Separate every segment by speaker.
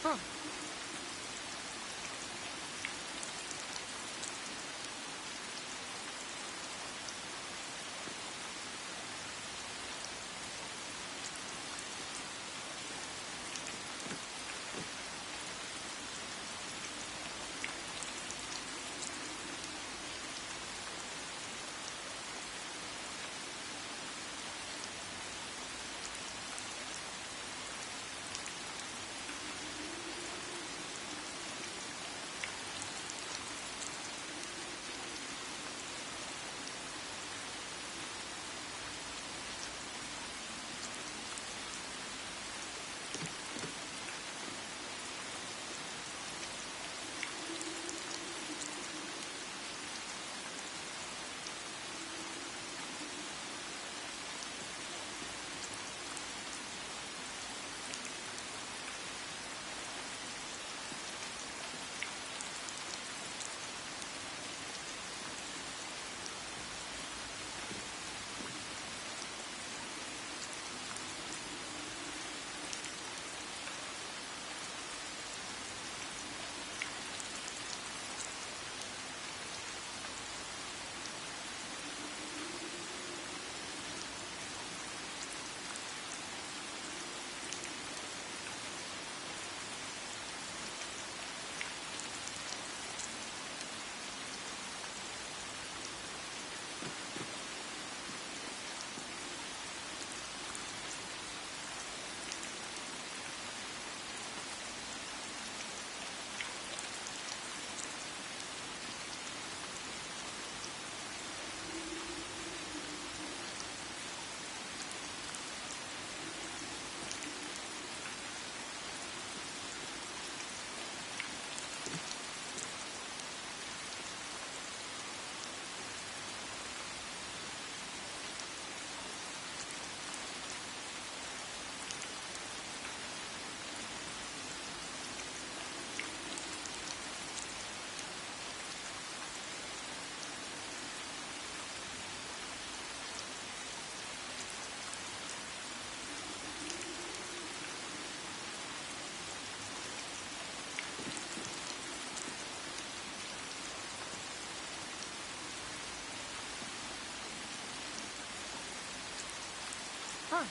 Speaker 1: Huh. Huh.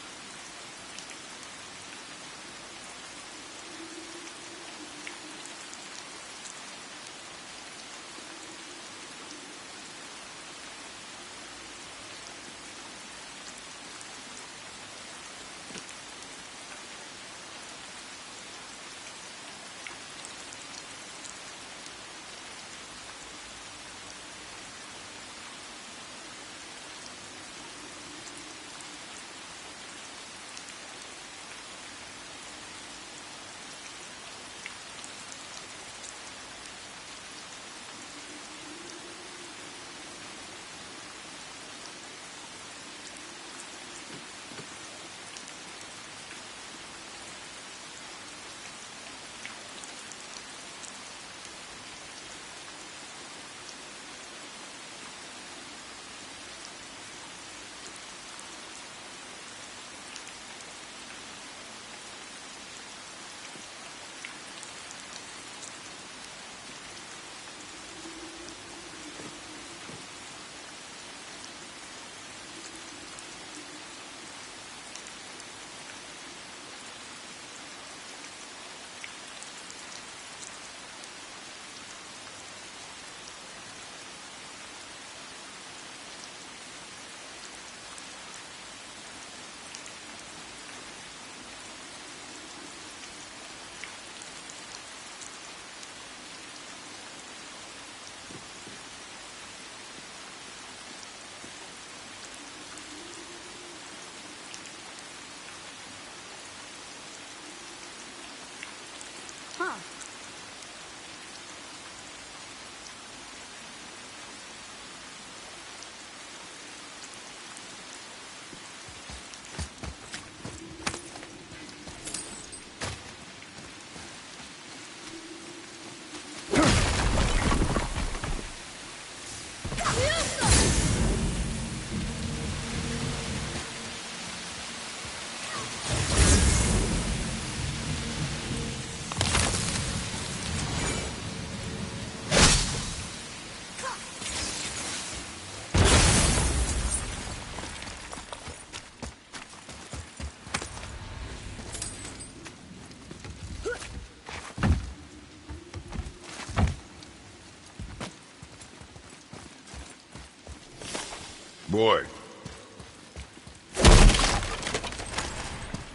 Speaker 1: Boy.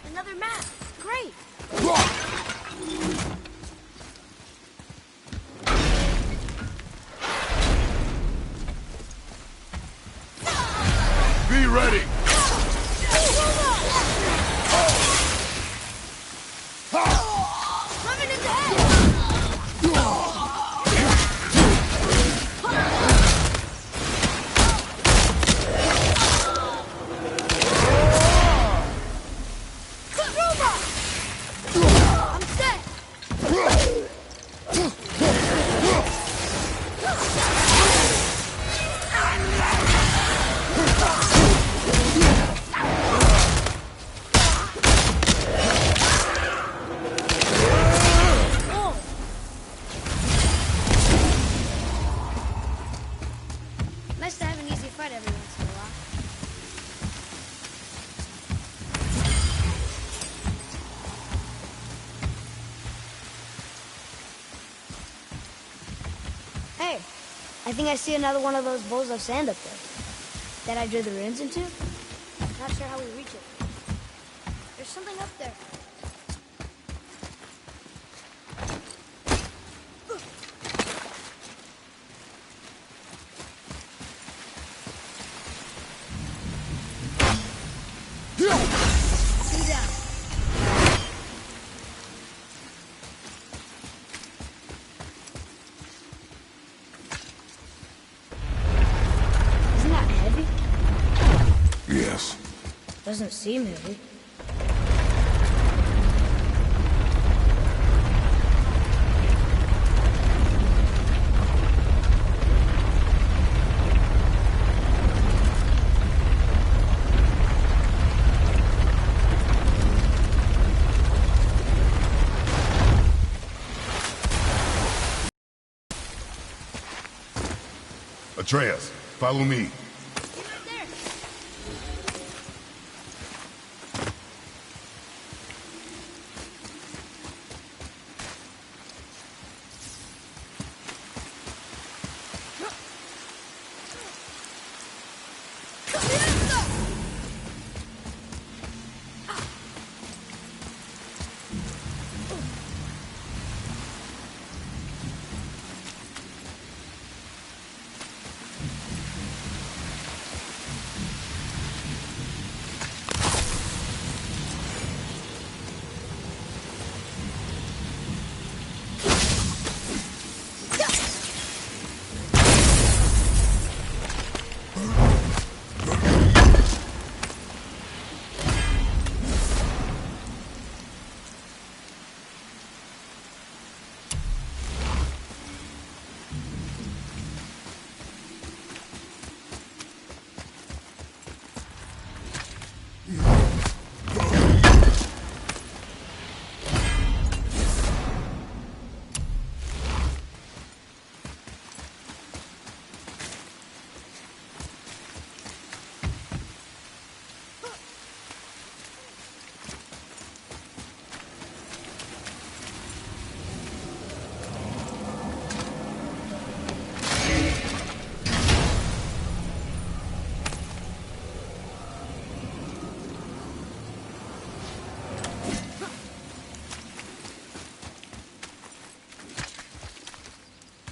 Speaker 2: Another map. Great.
Speaker 1: Be ready.
Speaker 2: Running into head. I'm set. Nice to have an easy fight every once in a while. Hey, I think I see another one of those bowls of sand up there. That I drew the ruins into? Not sure how we reach it. There's something up there. See down. Isn't that heavy?
Speaker 1: Yes.
Speaker 2: Doesn't seem heavy.
Speaker 1: Atreus, follow me.
Speaker 2: See right there.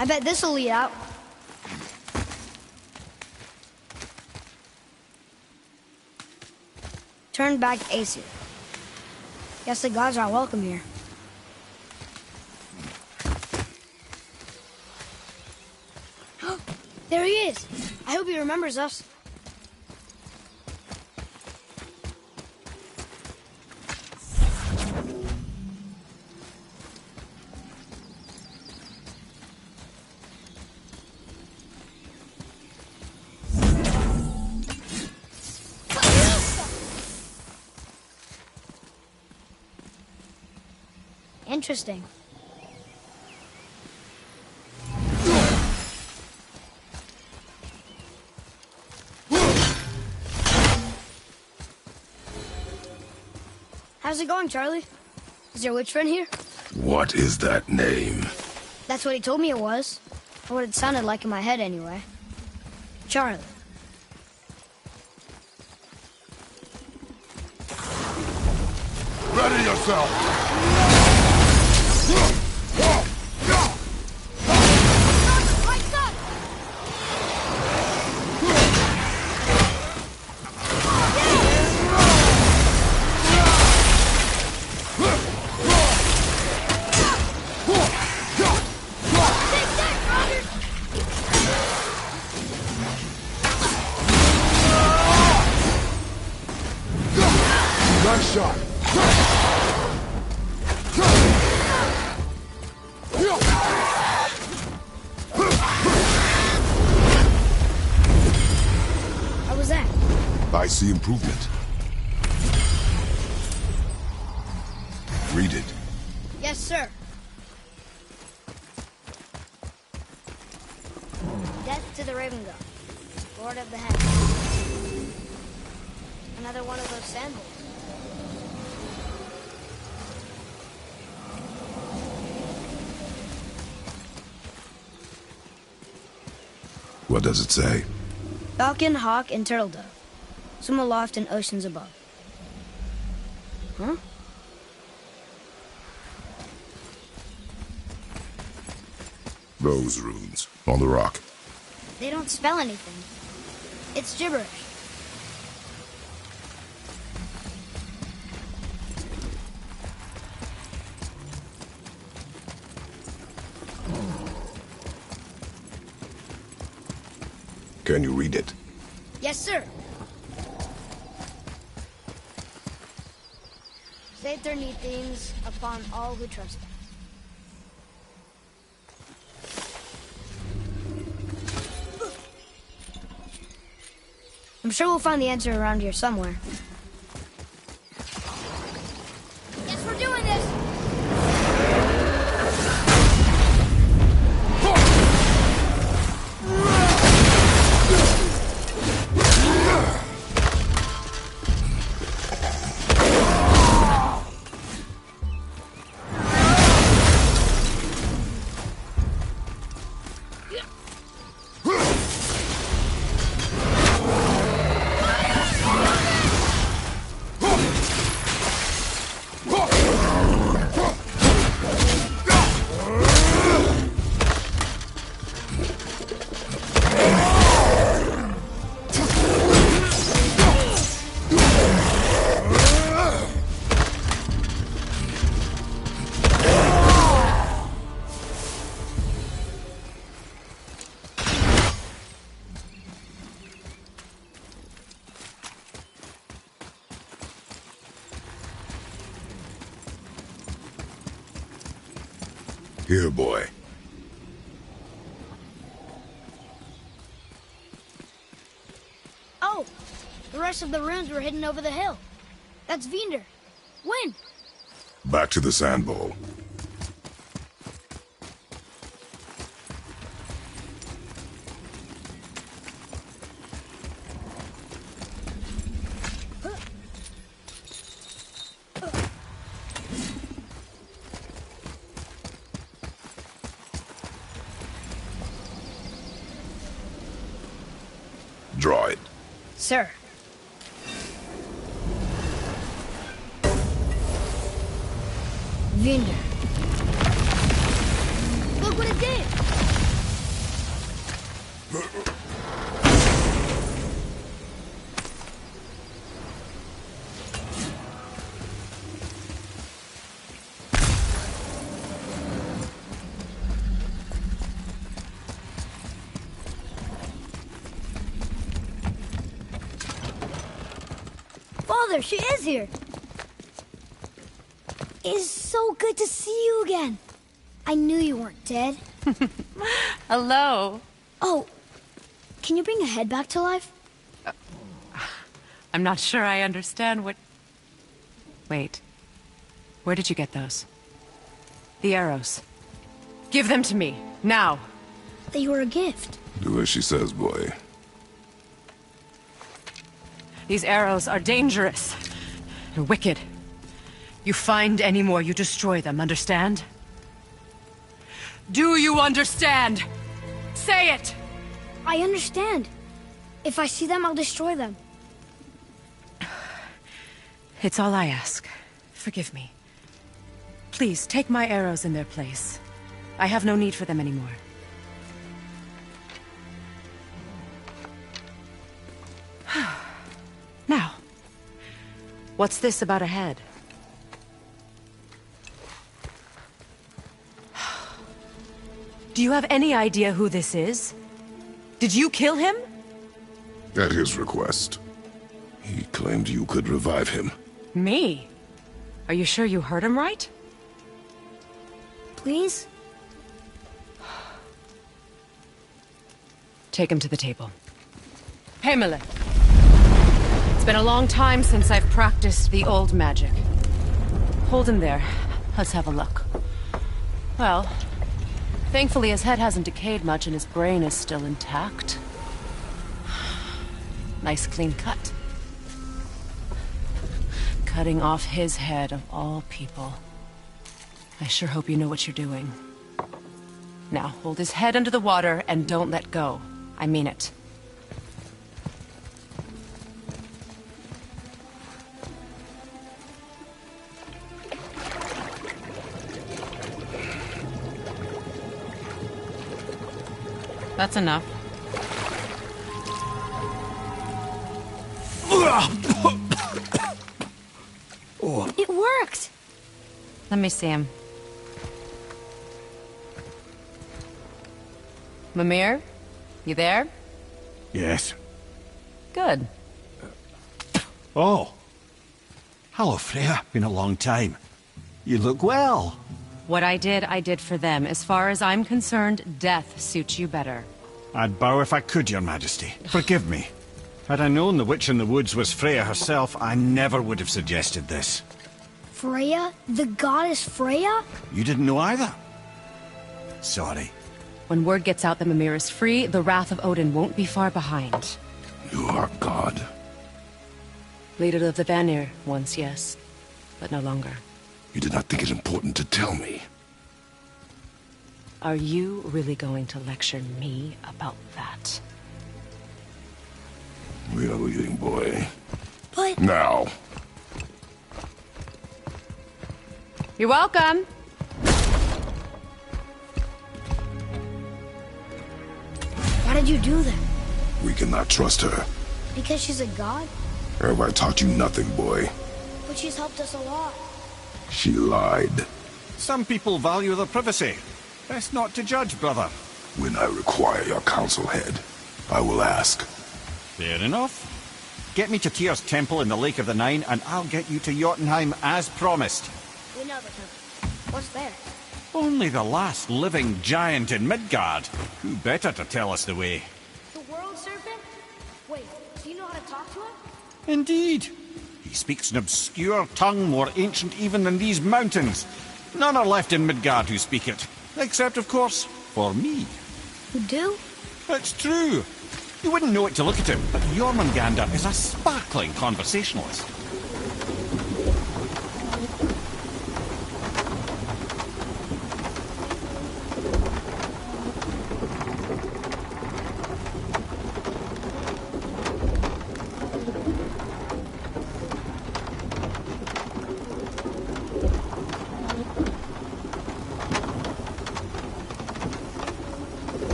Speaker 2: I bet this'll lead out. Turn back Aesir. Guess the gods aren't welcome here. There he is! I hope he remembers us. Interesting. How's it going, Charlie? Is your witch friend here?
Speaker 1: What is that name?
Speaker 2: That's what he told me it was. Or what it sounded like in my head, anyway. Charlie.
Speaker 1: Ready yourself!
Speaker 2: Lights up!
Speaker 1: Nice shot!
Speaker 2: How was that?
Speaker 1: I see improvement. Read it.
Speaker 2: Yes, sir. Death to the Raven God, Lord of the Heavens. Another one of those sandals.
Speaker 1: What does it say?
Speaker 2: Falcon, hawk, and turtle dove. Swim aloft in oceans above. Huh?
Speaker 1: Those runes on the rock.
Speaker 2: They don't spell anything. It's gibberish.
Speaker 1: Can you read it?
Speaker 2: Yes, sir. Save their neat things upon all who trust them. I'm sure we'll find the answer around here somewhere. Guess we're doing this!
Speaker 1: Here, boy.
Speaker 2: Oh! The rest of the runes were hidden over the hill. That's Vinder. When?
Speaker 1: Back to the sand bowl. Draw it.
Speaker 2: Sir. Vinder. Look what it did! Father, she is here! It is so good to see you again. I knew you weren't dead.
Speaker 3: Hello.
Speaker 2: Oh, can you bring a head back to life?
Speaker 3: I'm not sure I understand what... Wait. Where did you get those? The arrows. Give them to me, now.
Speaker 2: They were a gift.
Speaker 1: Do as she says, boy.
Speaker 3: These arrows are dangerous and wicked. You find any more, you destroy them, understand? Do you understand? Say it!
Speaker 2: I understand. If I see them, I'll destroy them.
Speaker 3: It's all I ask. Forgive me. Please, take my arrows in their place. I have no need for them anymore. Now, what's this about a head? Do you have any idea who this is? Did you kill him?
Speaker 1: At his request. He claimed you could revive him.
Speaker 3: Me? Are you sure you heard him right?
Speaker 2: Please?
Speaker 3: Take him to the table. Pamela. It's been a long time since I've practiced the old magic. Hold him there. Let's have a look. Well, thankfully his head hasn't decayed much and his brain is still intact. Nice clean cut. Cutting off his head of all people. I sure hope you know what you're doing. Now, hold his head under the water and don't let go. I mean it. That's enough.
Speaker 2: It worked!
Speaker 3: Let me see him. Mimir? You there?
Speaker 4: Yes.
Speaker 3: Good.
Speaker 4: Oh. Hello, Freya. Been a long time. You look well.
Speaker 3: What I did for them. As far as I'm concerned, death suits you better.
Speaker 4: I'd bow if I could, Your Majesty. Forgive me. Had I known the witch in the woods was Freya herself, I never would have suggested this.
Speaker 2: Freya? The goddess Freya?
Speaker 4: You didn't know either? Sorry.
Speaker 3: When word gets out that Mimir is free, the wrath of Odin won't be far behind.
Speaker 1: You are God.
Speaker 3: Leader of the Vanir, once, yes. But no longer.
Speaker 1: You did not think it important to tell me.
Speaker 3: Are you really going to lecture me about that?
Speaker 1: We are leaving, boy.
Speaker 2: But...
Speaker 1: Now.
Speaker 3: You're welcome!
Speaker 2: Why did you do that?
Speaker 1: We cannot trust her.
Speaker 2: Because she's a god?
Speaker 1: Have I taught you nothing, boy?
Speaker 2: But she's helped us a lot.
Speaker 1: She lied.
Speaker 4: Some people value their privacy. Best not to judge, brother.
Speaker 1: When I require your council head, I will ask.
Speaker 4: Fair enough. Get me to Tyr's temple in the Lake of the Nine, and I'll get you to Jotunheim as promised.
Speaker 2: We know the temple. What's there?
Speaker 4: Only the last living giant in Midgard. Who better to tell us the way?
Speaker 2: The world serpent? Wait, do you know how to talk to him?
Speaker 4: Indeed. He speaks an obscure tongue more ancient even than these mountains. None are left in Midgard who speak it. Except, of course, for me.
Speaker 2: You do?
Speaker 4: It's true. You wouldn't know it to look at him, but Jormungandr is a sparkling conversationalist.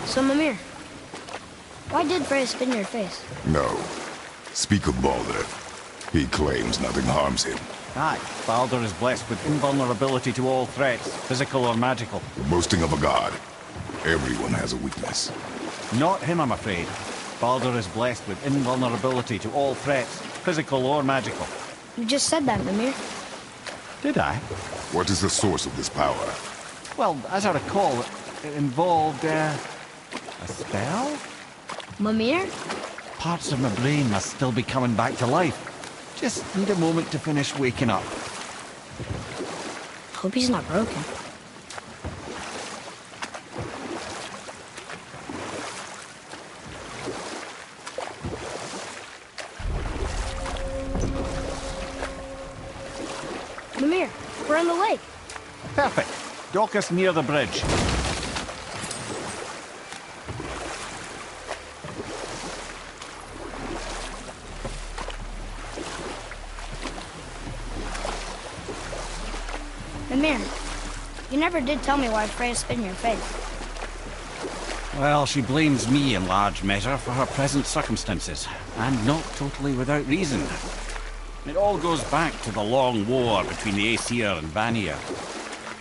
Speaker 2: So, Mimir, why did Freya spit in your face?
Speaker 1: No. Speak of Baldur. He claims nothing harms him.
Speaker 4: Aye, Baldur is blessed with invulnerability to all threats, physical or magical.
Speaker 1: The boasting of a god. Everyone has a weakness.
Speaker 4: Not him, I'm afraid. Baldur is blessed with invulnerability to all threats, physical or magical.
Speaker 2: You just said that, Mimir.
Speaker 4: Did I?
Speaker 1: What is the source of this power?
Speaker 4: Well, as I recall, it involved, a spell?
Speaker 2: Mimir?
Speaker 4: Parts of my brain must still be coming back to life. Just need a moment to finish waking up.
Speaker 2: Hope he's not broken. Mimir, we're in the lake.
Speaker 4: Perfect. Dock us near the bridge.
Speaker 2: Mimir, you never did tell me why Freya spit in your face.
Speaker 4: Well, she blames me in large measure for her present circumstances, and not totally without reason. It all goes back to the long war between the Aesir and Vanir.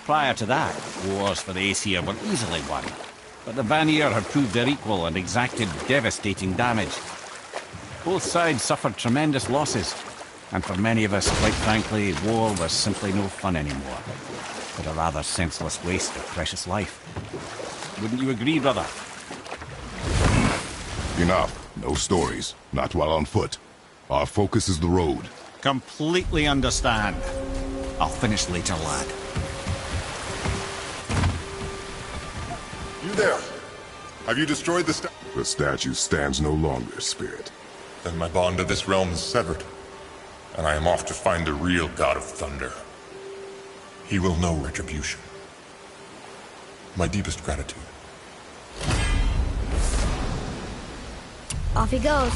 Speaker 4: Prior to that, wars for the Aesir were easily won, but the Vanir had proved their equal and exacted devastating damage. Both sides suffered tremendous losses, and for many of us, quite frankly, war was simply no fun anymore, but a rather senseless waste of precious life. Wouldn't you agree, brother?
Speaker 1: Enough. No stories. Not while on foot. Our focus is the road.
Speaker 4: Completely understand. I'll finish later, lad.
Speaker 5: You there? Have you destroyed the statue?
Speaker 1: The statue stands no longer, Spirit.
Speaker 5: Then my bond to this realm is severed, and I am off to find the real God of Thunder. He will know retribution. My deepest gratitude.
Speaker 2: Off he goes.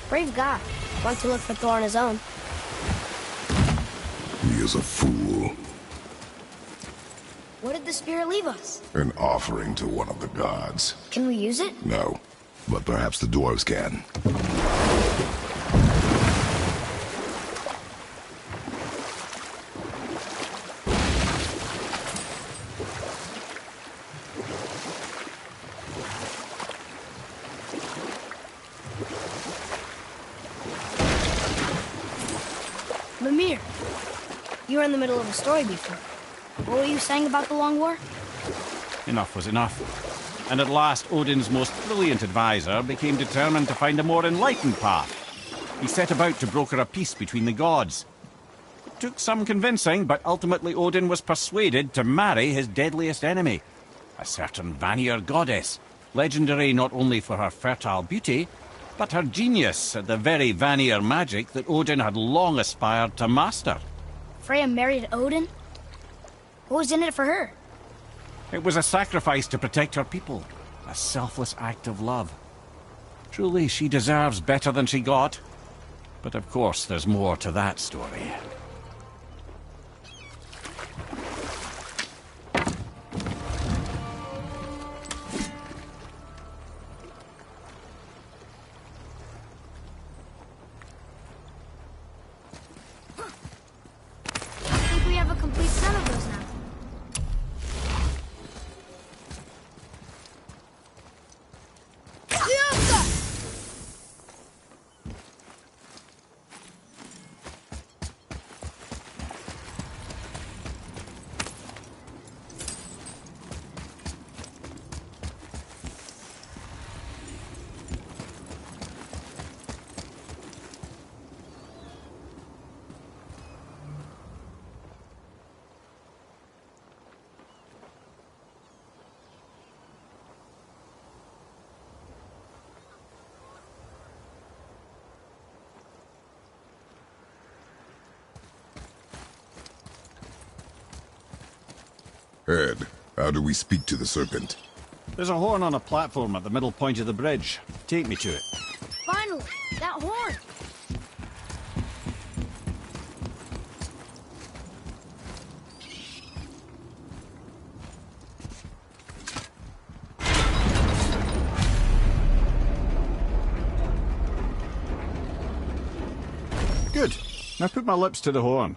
Speaker 2: Brave guy. Went to look for Thor on his own.
Speaker 1: He is a fool.
Speaker 2: What did the spirit leave us?
Speaker 1: An offering to one of the gods.
Speaker 2: Can we use it?
Speaker 1: No, but perhaps the dwarves can.
Speaker 2: Mimir, you were in the middle of a story before. What were you saying about the Long War?
Speaker 4: Enough was enough. And at last, Odin's most brilliant advisor became determined to find a more enlightened path. He set about to broker a peace between the gods. It took some convincing, but ultimately Odin was persuaded to marry his deadliest enemy, a certain Vanir goddess, legendary not only for her fertile beauty, but her genius at the very Vanir magic that Odin had long aspired to master.
Speaker 2: Freya married Odin? What was in it for her?
Speaker 4: It was a sacrifice to protect her people, a selfless act of love. Truly, she deserves better than she got. But of course, there's more to that story.
Speaker 2: I think we have a complete set of those now.
Speaker 1: Ed, how do we speak to the serpent?
Speaker 4: There's a horn on a platform at the middle point of the bridge. Take me to it.
Speaker 2: Finally, that horn!
Speaker 4: Good. Now put my lips to the horn.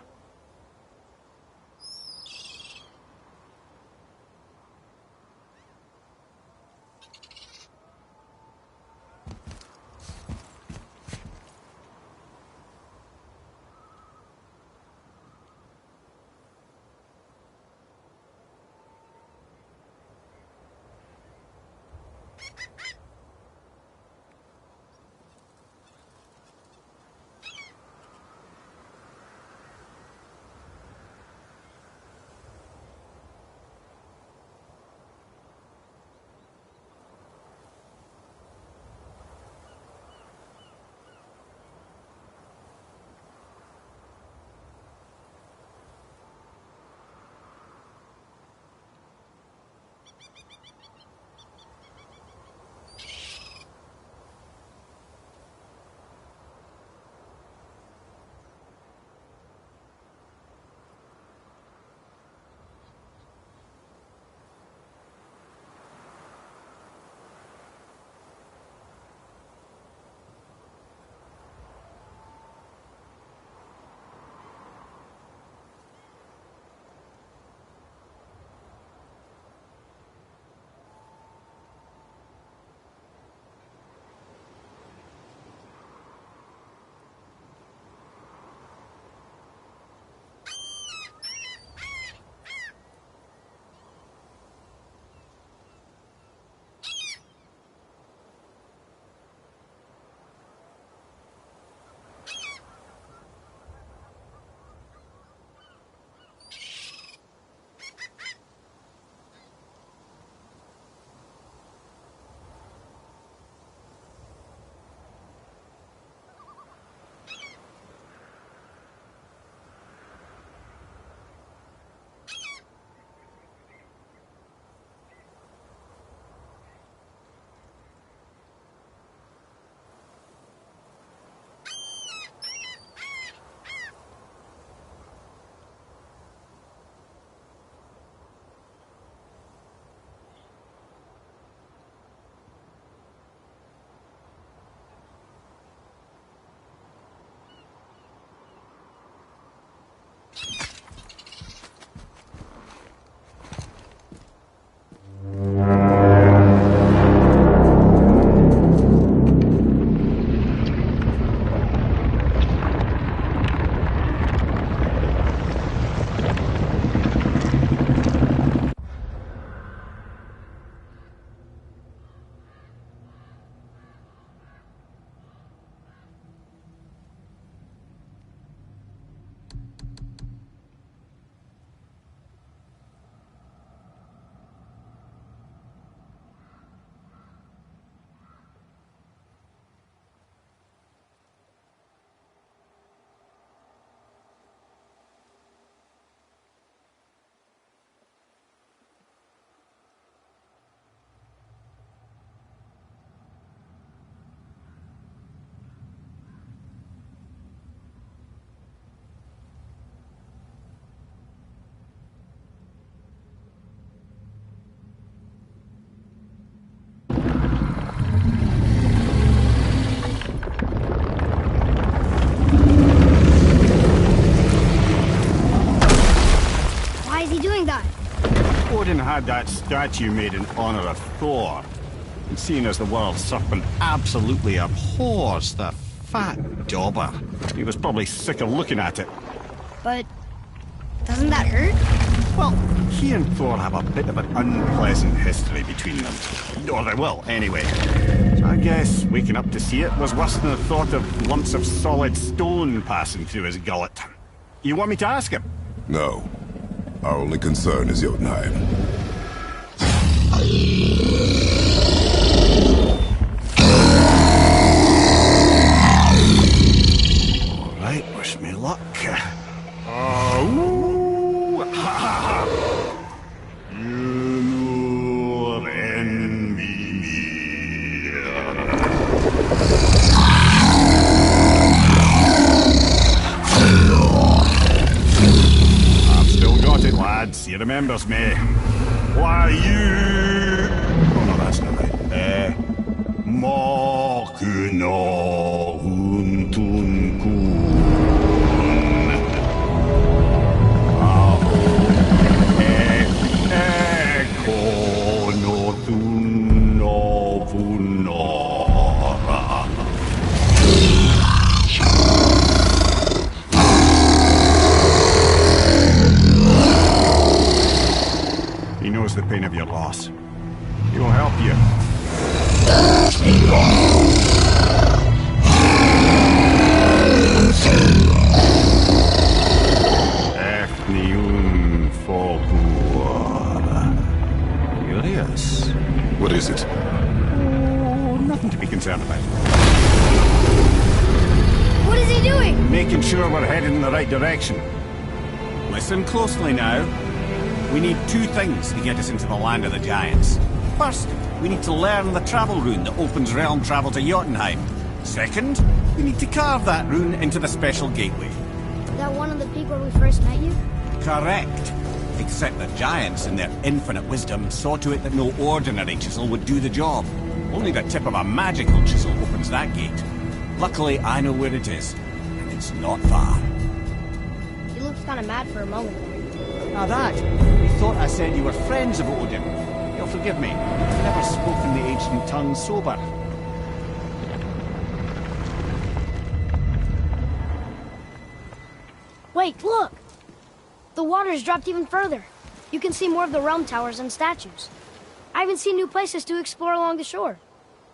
Speaker 4: had that statue made in honor of Thor. And seeing as the world serpent absolutely abhors the fat dauber, he was probably sick of looking at it.
Speaker 2: But doesn't that hurt?
Speaker 4: Well, he and Thor have a bit of an unpleasant history between them. Or they will, anyway. So I guess waking up to see it was worse than the thought of lumps of solid stone passing through his gullet. You want me to ask him?
Speaker 1: No. Our only concern is Jotunheim.
Speaker 4: All right, wish me luck. You envy me. I've still got it, lads. He remembers me. Why you? Oh no, that's not right. Mokuno Huntunkun. He knows the pain of your loss. He will help you. Curious.
Speaker 1: What is it?
Speaker 4: Oh, nothing to be concerned about.
Speaker 2: What is he doing?
Speaker 4: Making sure we're headed in the right direction. Listen closely now. We need two things to get us into the land of the giants. First, we need to learn the travel rune that opens realm travel to Jotunheim. Second, we need to carve that rune into the special gateway.
Speaker 2: Is that one of the peak where we first met you?
Speaker 4: Correct. Except the giants, in their infinite wisdom, saw to it that no ordinary chisel would do the job. Only the tip of a magical chisel opens that gate. Luckily, I know where it is, and it's not far.
Speaker 2: He looks kind of mad for a moment there.
Speaker 4: Now that, you thought I said you were friends of Odin. You'll forgive me. I've never spoken the ancient tongue sober.
Speaker 2: Wait, look! The water's dropped even further. You can see more of the realm towers and statues. I even see new places to explore along the shore.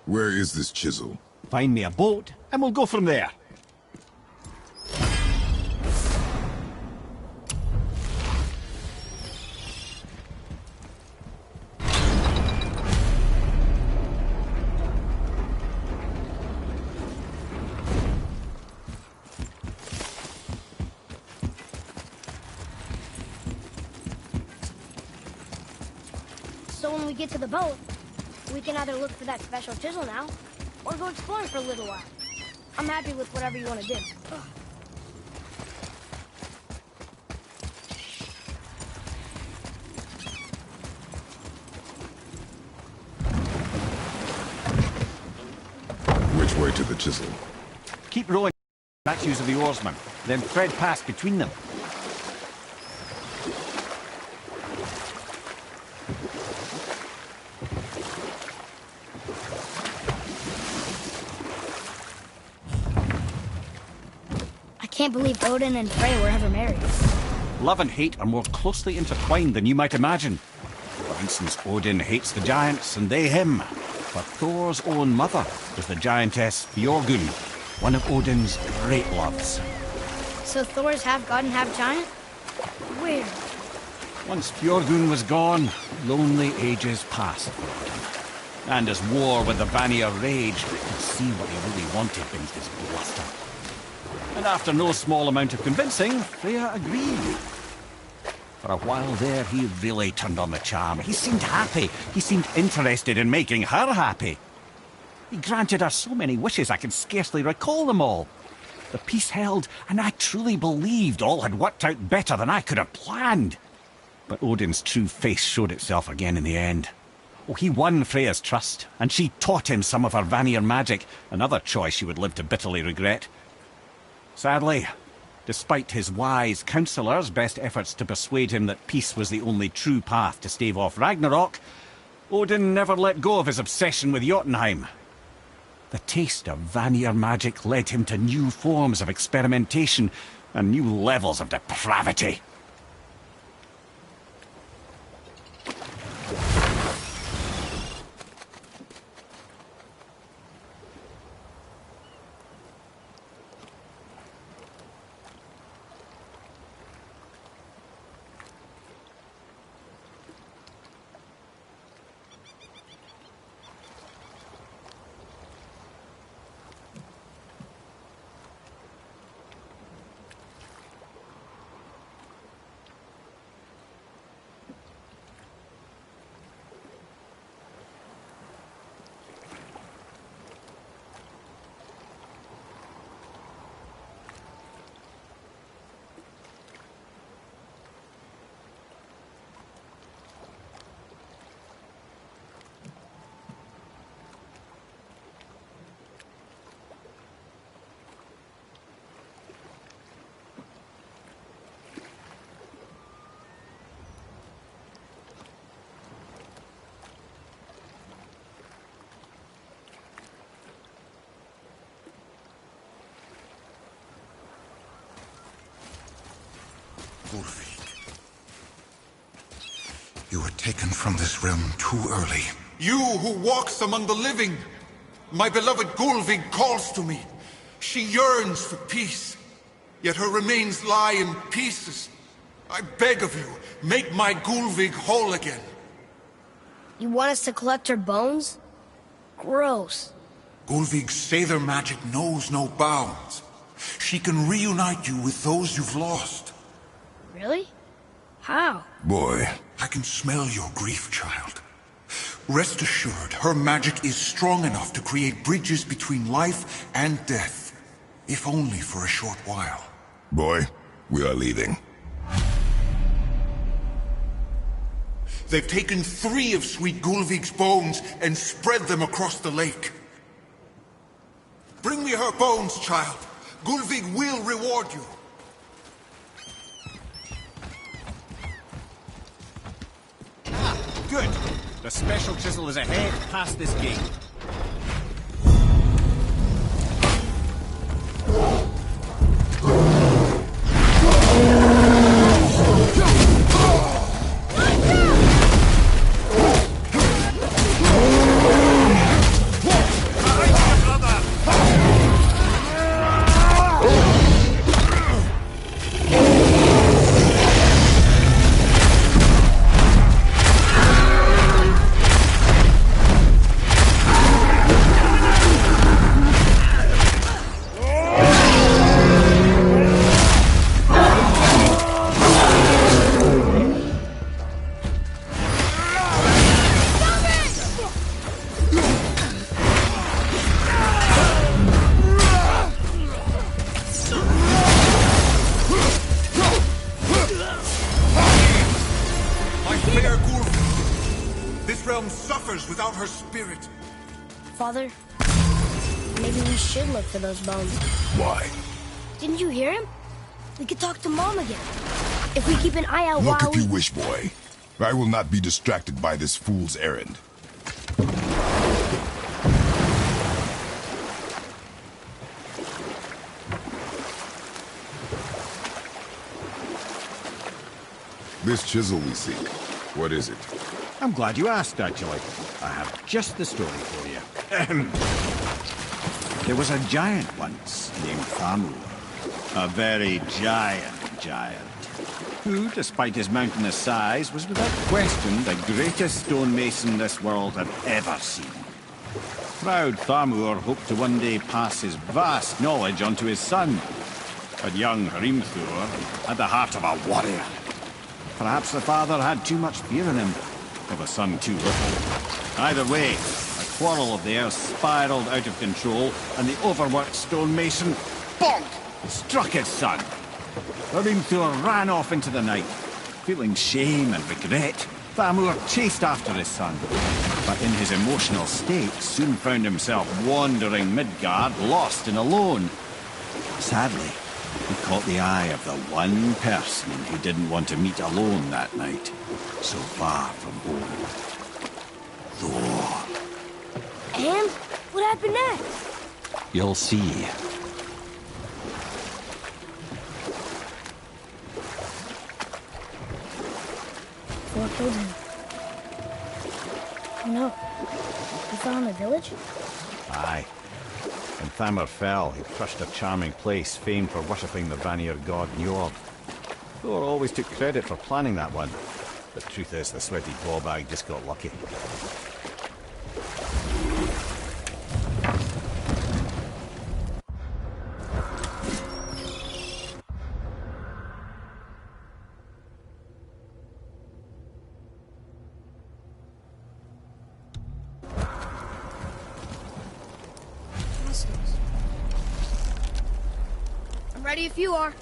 Speaker 1: Where is this chisel?
Speaker 4: Find me a boat, and we'll go from there.
Speaker 2: So when we get to the boat, we can either look for that special chisel now, or go exploring for a little while. I'm happy with whatever you want to do.
Speaker 1: Which way to the chisel?
Speaker 4: Keep rowing statues of the oarsmen, then thread past between them.
Speaker 2: I can't believe Odin and Frey were ever married.
Speaker 4: Love and hate are more closely intertwined than you might imagine. For instance, Odin hates the giants and they him. But Thor's own mother was the giantess Björgun, one of Odin's great loves.
Speaker 2: So Thor's half god and half giant? Weird.
Speaker 4: Once Björgun was gone, lonely ages passed for Odin. And as war with the Vanir raged, he could see what he really wanted beneath his bluster. And after no small amount of convincing, Freya agreed. For a while there, he really turned on the charm. He seemed happy. He seemed interested in making her happy. He granted her so many wishes I can scarcely recall them all. The peace held, and I truly believed all had worked out better than I could have planned. But Odin's true face showed itself again in the end. Oh, he won Freya's trust, and she taught him some of her Vanir magic, another choice he would live to bitterly regret. Sadly, Despite his wise counsellors' best efforts to persuade him that peace was the only true path to stave off Ragnarok, Odin never let go of his obsession with Jotunheim. The taste of Vanir magic led him to new forms of experimentation and new levels of depravity.
Speaker 6: Gulvig, you were taken from this realm too early.
Speaker 7: You who walks among the living! My beloved Gulvig calls to me. She yearns for peace, yet her remains lie in pieces. I beg of you, make my Gulvig whole again.
Speaker 2: You want us to collect her bones? Gross.
Speaker 6: Gulvig's Sather magic knows no bounds. She can reunite you with those you've lost.
Speaker 2: Really? How?
Speaker 1: Boy.
Speaker 6: I can smell your grief, child. Rest assured, her magic is strong enough to create bridges between life and death. If only for a short while.
Speaker 1: Boy, we are leaving.
Speaker 7: They've taken 3 of sweet Gulvig's bones and spread them across the lake. Bring me her bones, child. Gulvig will reward you.
Speaker 4: Good. The special chisel is ahead past this gate.
Speaker 7: Without her spirit.
Speaker 2: Father, maybe we should look for those bones.
Speaker 1: Why?
Speaker 2: Didn't you hear him? We could talk to Mom again. If we keep an eye out
Speaker 1: Look
Speaker 2: while
Speaker 1: if you wish, boy. I will not be distracted by this fool's errand. This chisel we seek, what is it?
Speaker 4: I'm glad you asked, actually. I have just the story for you. There was a giant once named Thamur. A very giant, who, despite his mountainous size, was without question the greatest stonemason this world had ever seen. Proud Thamur hoped to one day pass his vast knowledge on to his son. But young Hrimthur had the heart of a warrior. Perhaps the father had too much fear in him, or the son too little. Either way, a quarrel of theirs spiraled out of control, and the overworked stonemason, bonk, struck his son. Hrimthur ran off into the night. Feeling shame and regret, Thamur chased after his son, but in his emotional state soon found himself wandering Midgard, lost and alone. Sadly, He caught the eye of the one person he didn't want to meet alone that night, so far from home. Thor.
Speaker 2: And what happened next?
Speaker 4: You'll see.
Speaker 2: Thor killed him. Oh no. He fell in the village?
Speaker 4: Aye. When Thamur fell, he crushed a charming place famed for worshipping the Vanir god Njord. Thor always took credit for planning that one. The truth is, the sweaty ballbag just got lucky.
Speaker 2: I'm ready if you are.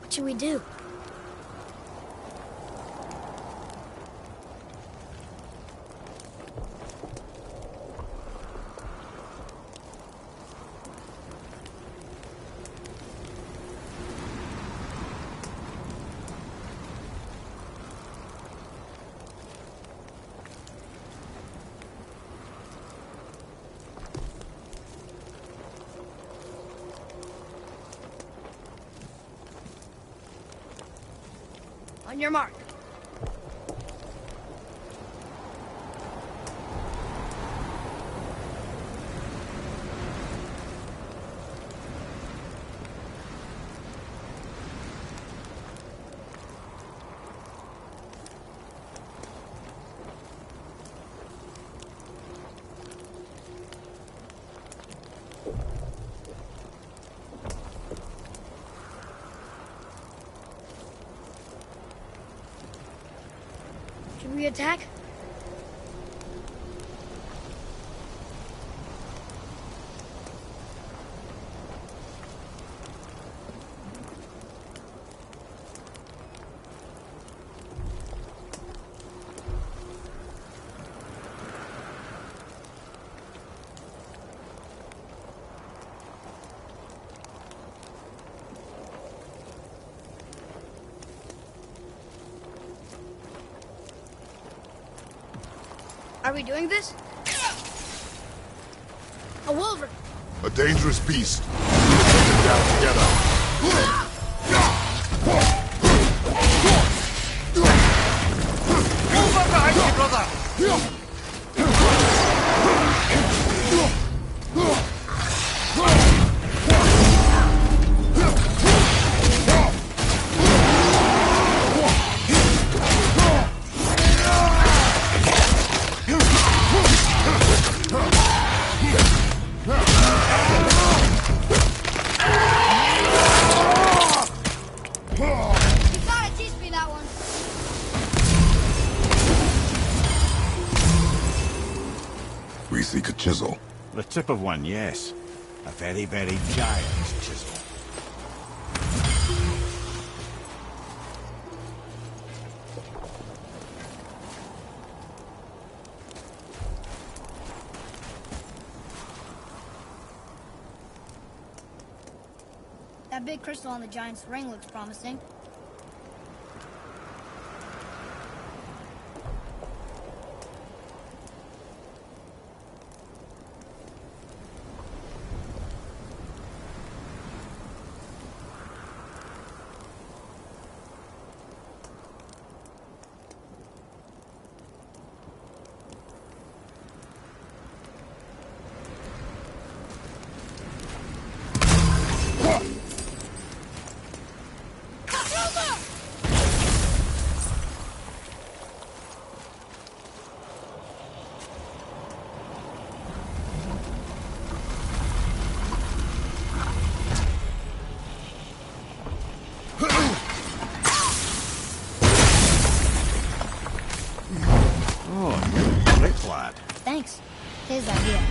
Speaker 2: What should we do? On your mark. Should we attack? Are we doing this? A wolverine!
Speaker 1: A dangerous beast. Take it down together.
Speaker 7: Over behind you, brother!
Speaker 1: We seek a chisel.
Speaker 4: The tip of one, yes. A very, very giant chisel.
Speaker 2: That big crystal on the giant's ring looks promising. his idea.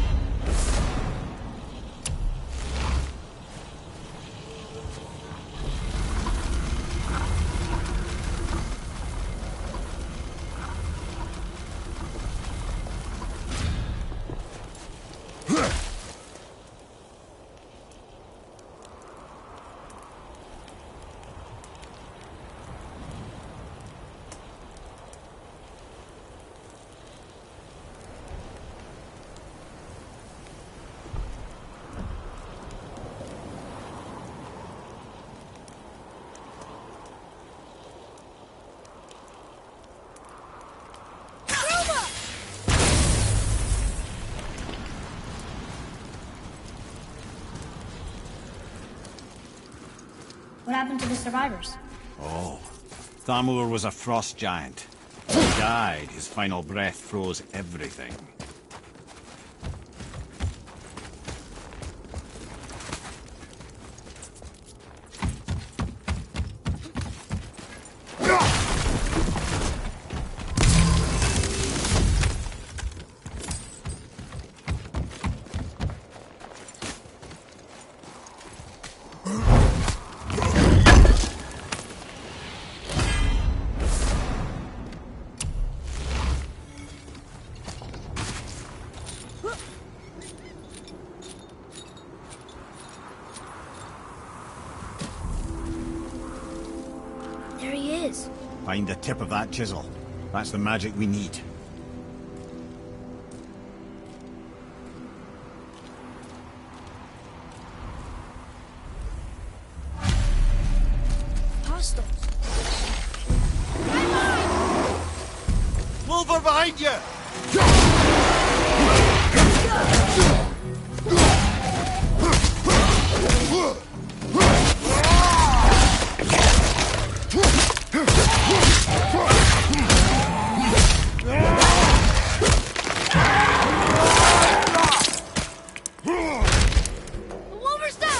Speaker 2: What happened to the survivors?
Speaker 4: Oh, Thamur was a frost giant. He died. His final breath froze everything.
Speaker 2: There he is.
Speaker 4: Find the tip of that chisel. That's the magic we need.
Speaker 2: Hostiles.
Speaker 4: Wolver behind you!
Speaker 2: The Wolver's down!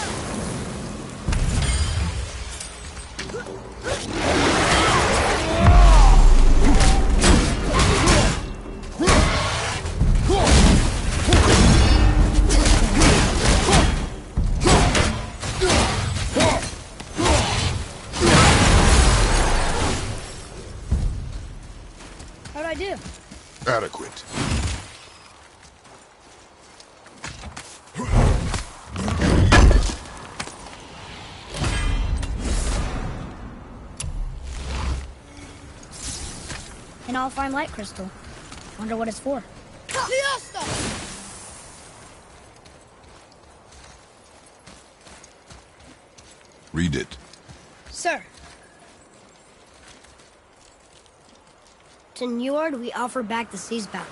Speaker 2: How'd I do?
Speaker 1: Adequate.
Speaker 2: An all-fine light crystal. Wonder what it's for.
Speaker 1: Read it.
Speaker 2: Sir. To Njord we offer back the sea's bounty.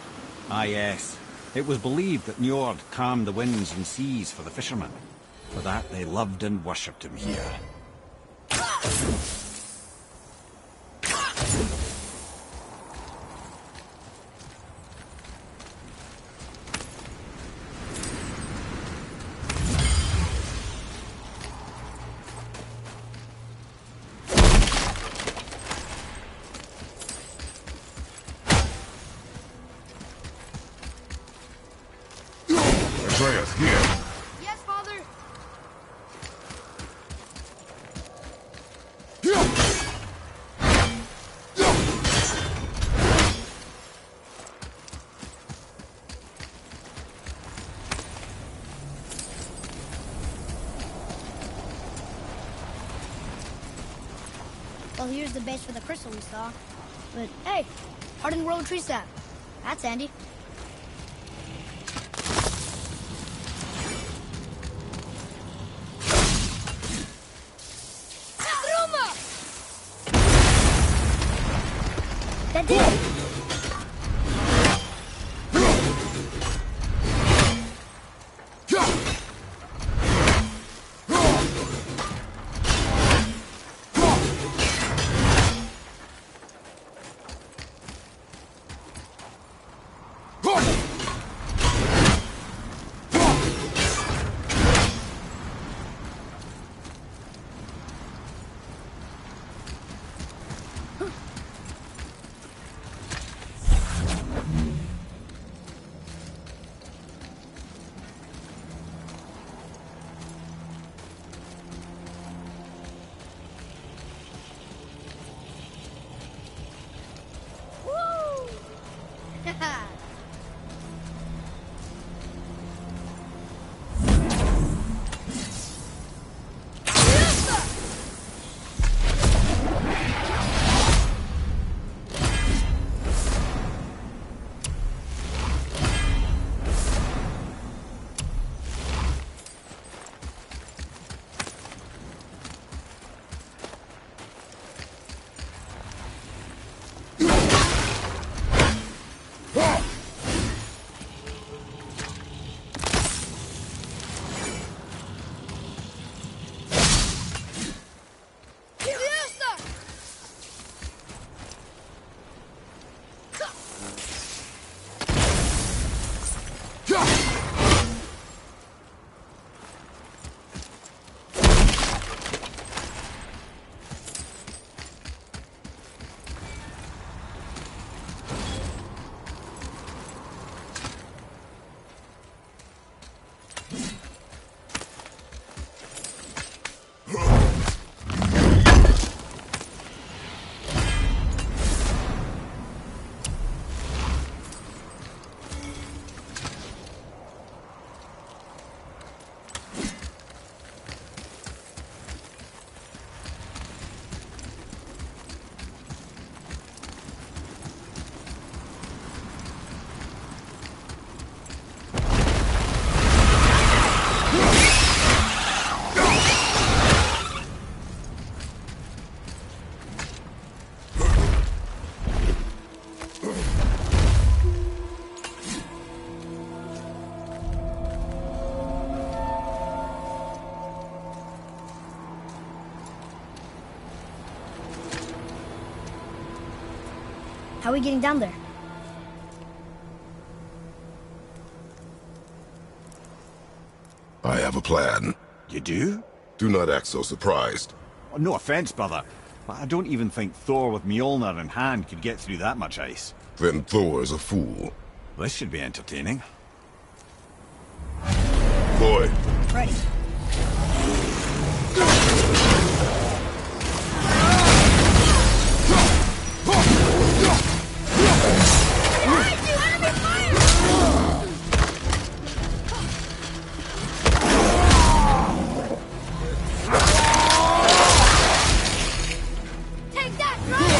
Speaker 4: Ah, yes. It was believed that Njord calmed the winds and seas for the fishermen. For that, they loved and worshipped him here.
Speaker 1: Atreus, here.
Speaker 2: Yes, Father. Well, here's the base for the crystal we saw. But hey, hardened road tree sap. That's handy. That did it! How are we getting down there?
Speaker 1: I have a plan.
Speaker 4: You do?
Speaker 1: Do not act so surprised.
Speaker 4: Oh, no offense, brother, but I don't even think Thor with Mjolnir in hand could get through that much ice.
Speaker 1: Then Thor is a fool.
Speaker 4: This should be entertaining.
Speaker 1: Boy.
Speaker 2: Ready.
Speaker 8: Take that, run!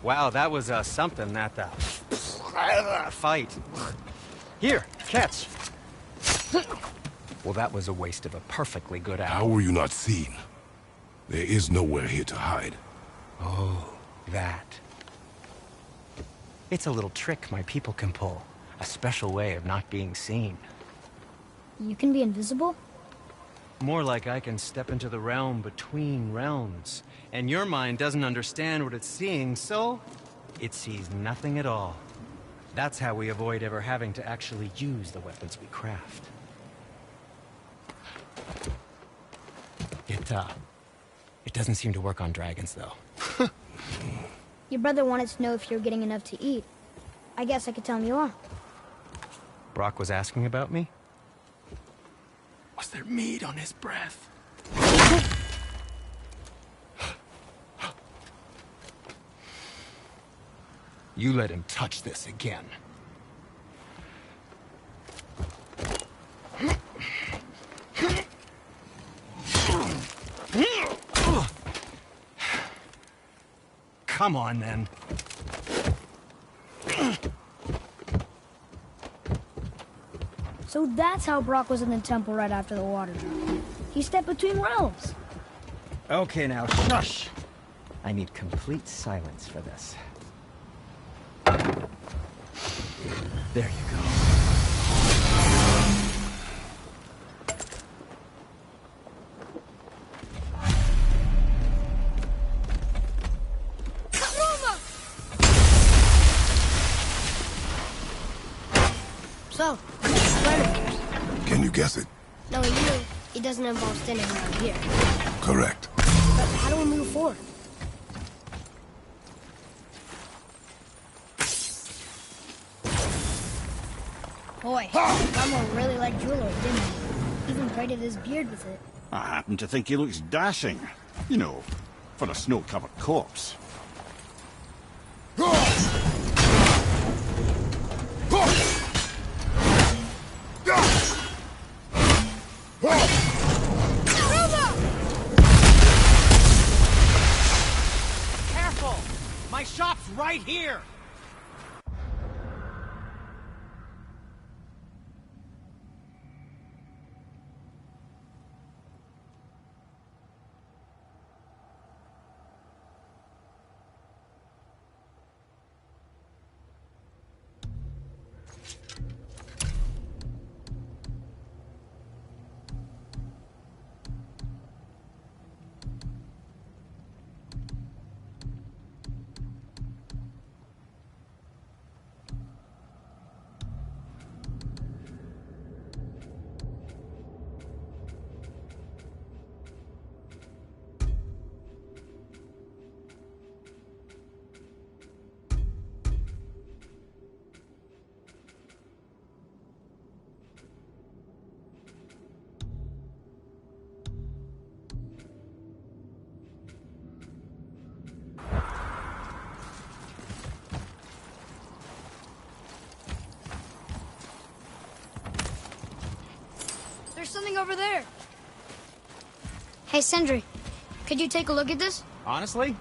Speaker 9: Wow, that was something, that fight. Here, catch. Well, that was a waste of a perfectly good hour.
Speaker 1: How were you not seen? There is nowhere here to hide.
Speaker 9: Oh, that. It's a little trick my people can pull. A special way of not being seen.
Speaker 2: You can be invisible?
Speaker 9: More like I can step into the realm between realms. And your mind doesn't understand what it's seeing, so it sees nothing at all. That's how we avoid ever having to actually use the weapons we craft. It doesn't seem to work on dragons, though.
Speaker 2: Your brother wanted to know if you're getting enough to eat. I guess I could tell him you are.
Speaker 9: Brock was asking about me? Was there meat on his breath? You let him touch this again. Come on, then.
Speaker 2: So that's how Brock was in the temple right after the water drop. He stepped between realms.
Speaker 9: Okay, now, shush! I need complete silence for this. There you go.
Speaker 2: So, Spider-Man.
Speaker 1: Can you guess it?
Speaker 2: No, it doesn't involve standing around here.
Speaker 1: Correct.
Speaker 2: But how do we move forward? Boy, Elmo really liked jewelry, didn't he? Even braided his beard with it.
Speaker 4: I happen to think he looks dashing. You know, for a snow-covered corpse. right here!
Speaker 2: There's something over there. Hey, Sindri, could you take a look at this?
Speaker 9: Honestly,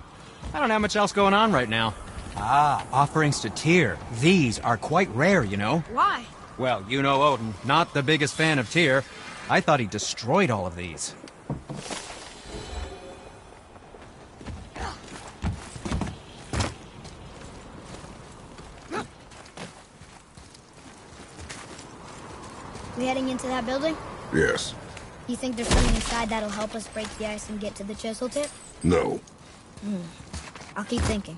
Speaker 9: I don't have much else going on right now. Ah, offerings to Tyr. These are quite rare, you know.
Speaker 2: Why?
Speaker 9: Well, you know Odin, not the biggest fan of Tyr. I thought he destroyed all of these.
Speaker 2: We heading into that building?
Speaker 1: Yes.
Speaker 2: You think there's something inside that'll help us break the ice and get to the chisel tip?
Speaker 1: No.
Speaker 2: I'll keep thinking.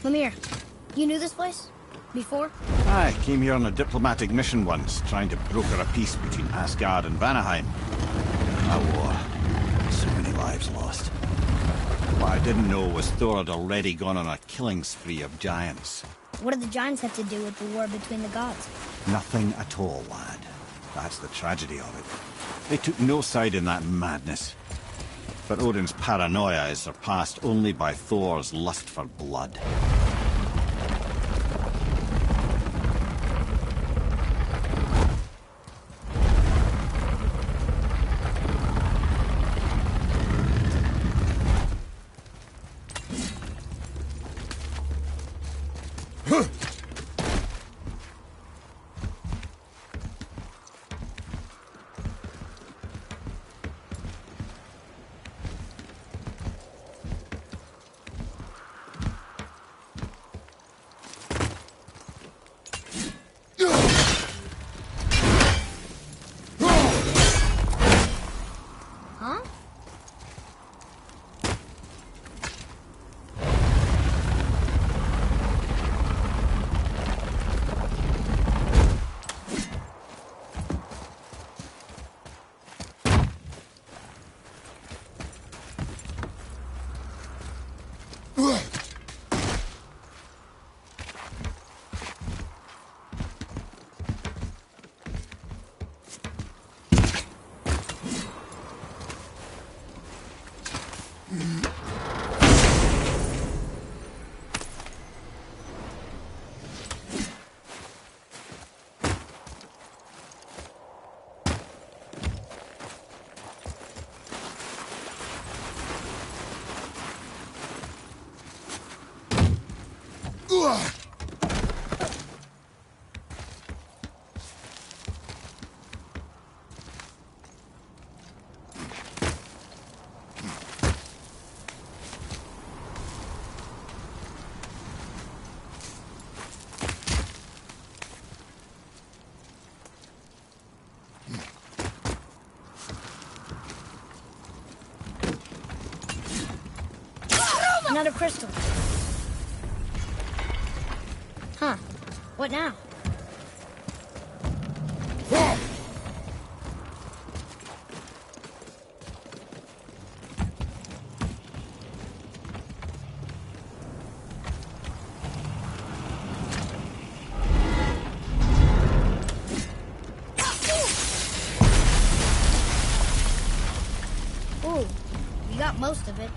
Speaker 2: Lemire, you knew this place? Before?
Speaker 4: I came here on a diplomatic mission once, trying to broker a peace between Asgard and Vanaheim. A war. So many lives lost. What I didn't know was Thor had already gone on a killing spree of giants.
Speaker 2: What do the giants have to do with the war between the gods?
Speaker 4: Nothing at all, lad. That's the tragedy of it. They took no side in that madness. But Odin's paranoia is surpassed only by Thor's lust for blood.
Speaker 2: another crystal. Huh. What now? Ooh, you got most of it.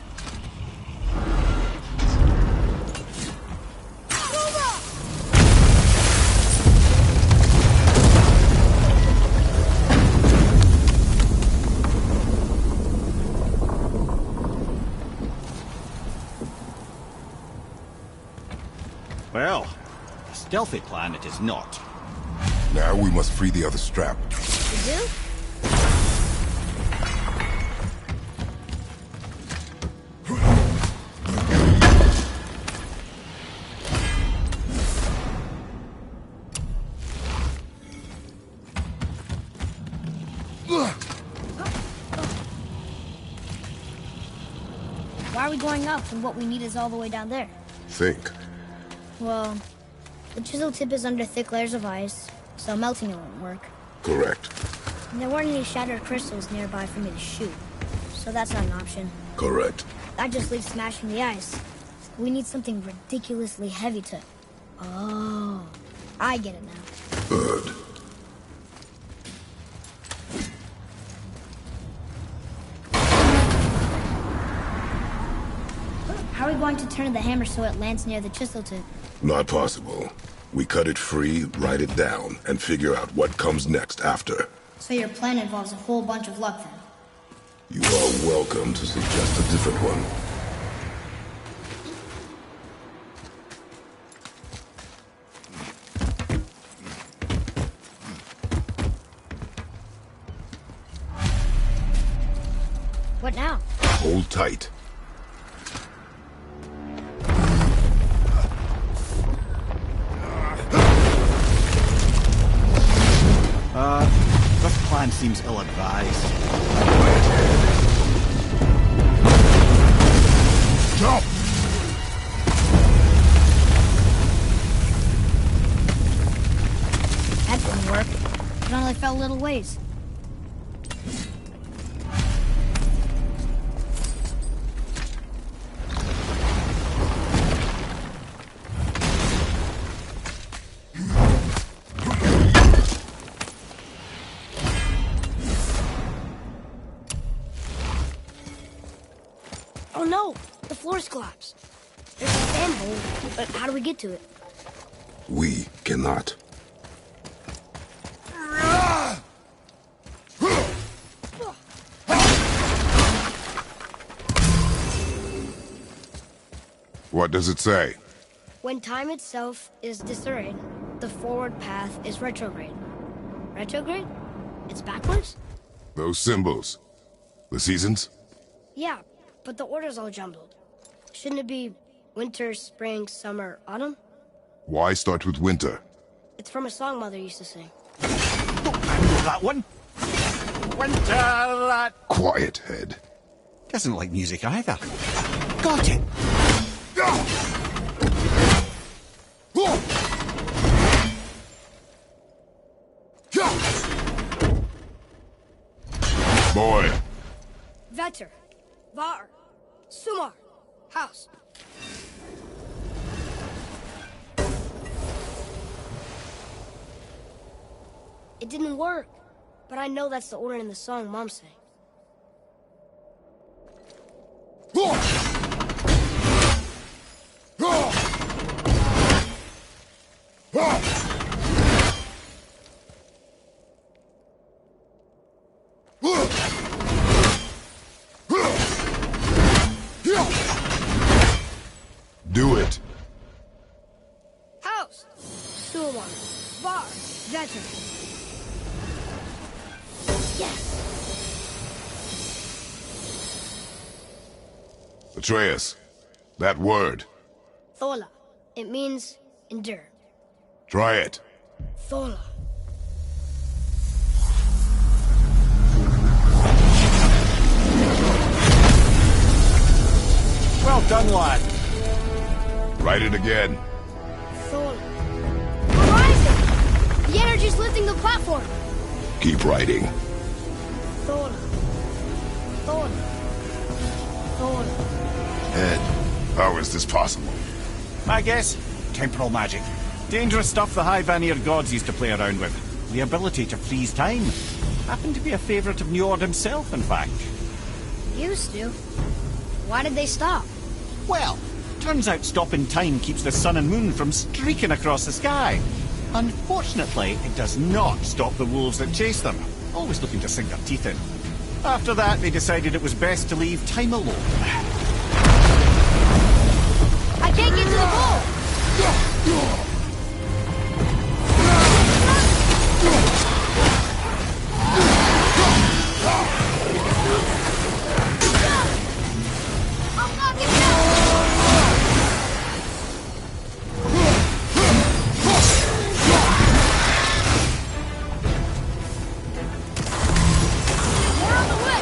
Speaker 4: Well, a stealthy plan it is not.
Speaker 1: Now we must free the other strap.
Speaker 2: You do? Why are we going up when what we need is all the way down there?
Speaker 1: Think.
Speaker 2: Well, the chisel tip is under thick layers of ice, so melting it won't work.
Speaker 1: Correct.
Speaker 2: And there weren't any shattered crystals nearby for me to shoot, so that's not an option.
Speaker 1: Correct.
Speaker 2: That just leaves smashing the ice. We need something ridiculously heavy to... Oh, I get it now.
Speaker 1: Good.
Speaker 2: How are we going to turn the hammer so it lands near the chisel tip?
Speaker 1: Not possible. We cut it free, write it down, and figure out what comes next after.
Speaker 2: So your plan involves a whole bunch of luck then?
Speaker 1: You are welcome to suggest a different one.
Speaker 2: What now?
Speaker 1: Hold tight.
Speaker 4: This plan seems ill-advised.
Speaker 1: Jump!
Speaker 2: That didn't work. It only fell a little ways. Oh no! The floor's collapsed. There's a sand hole, but how do we get to it?
Speaker 1: We cannot. What does it say?
Speaker 2: When time itself is disarrayed, the forward path is retrograde. Retrograde? It's backwards?
Speaker 1: Those symbols. The seasons?
Speaker 2: Yeah, but the order's all jumbled. Shouldn't it be winter, spring, summer, autumn?
Speaker 1: Why start with winter?
Speaker 2: It's from a song Mother used to sing.
Speaker 4: I know that one. Winter,
Speaker 1: Quiet, head.
Speaker 4: doesn't like music either. Got it.
Speaker 1: Boy.
Speaker 2: Vetter, Var, Sumar, House. It didn't work, but I know that's the order in the song Mom sang.
Speaker 1: Do it.
Speaker 2: House, Sumar, Var, Vetter. Yes!
Speaker 1: Atreus, that word.
Speaker 2: Thola. It means endure.
Speaker 1: Try it.
Speaker 2: Thola.
Speaker 4: Well done, lad.
Speaker 1: Write it again.
Speaker 2: Thor. We're rising! The energy's lifting the platform!
Speaker 1: Keep writing.
Speaker 2: Thor. Thor. Thor.
Speaker 1: Ed, how is this possible?
Speaker 4: My guess? Temporal magic. Dangerous stuff the High Vanir gods used to play around with. The ability to freeze time. Happened to be a favourite of Njord himself, in fact.
Speaker 2: Used to. Why did they stop?
Speaker 4: Well, turns out stopping time keeps the sun and moon from streaking across the sky. Unfortunately, it does not stop the wolves that chase them, always looking to sink their teeth in. After that, they decided it was best to leave time alone.
Speaker 2: I can't get to the bowl! I'm not getting More on the way!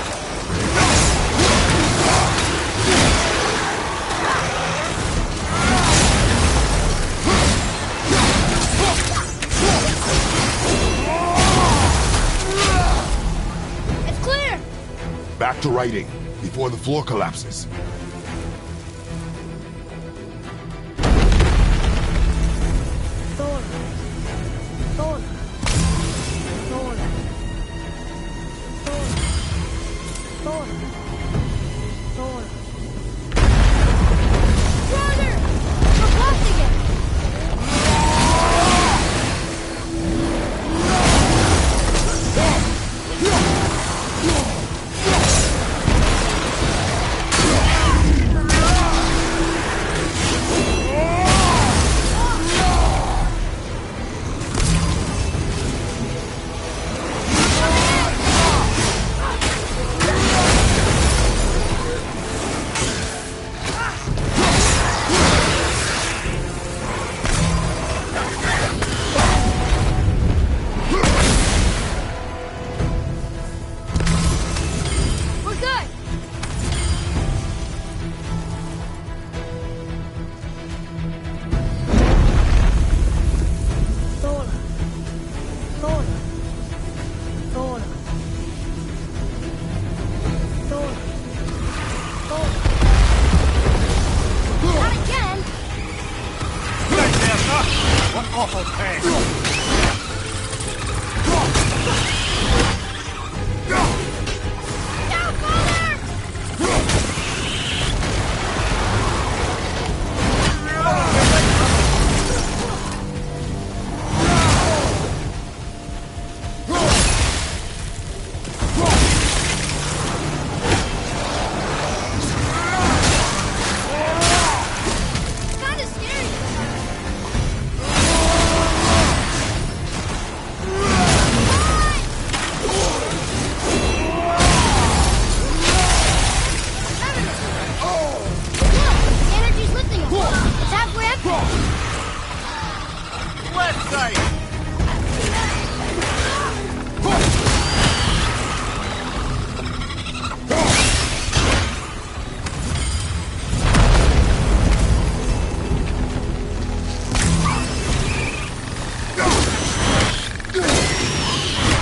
Speaker 2: It's clear!
Speaker 1: Back to writing, before the floor collapses.
Speaker 2: Thor. Thor. Thor. Thor. Thor. Thor. Brother! We're blocked again! We're good! Thor. Thor. Thor. Thor. Thor. Not again!
Speaker 4: Right there, sir! What awful pain!
Speaker 2: Down, Father! Kinda scary. Look, the energy's lifting us. It's halfway up there.
Speaker 4: Left side!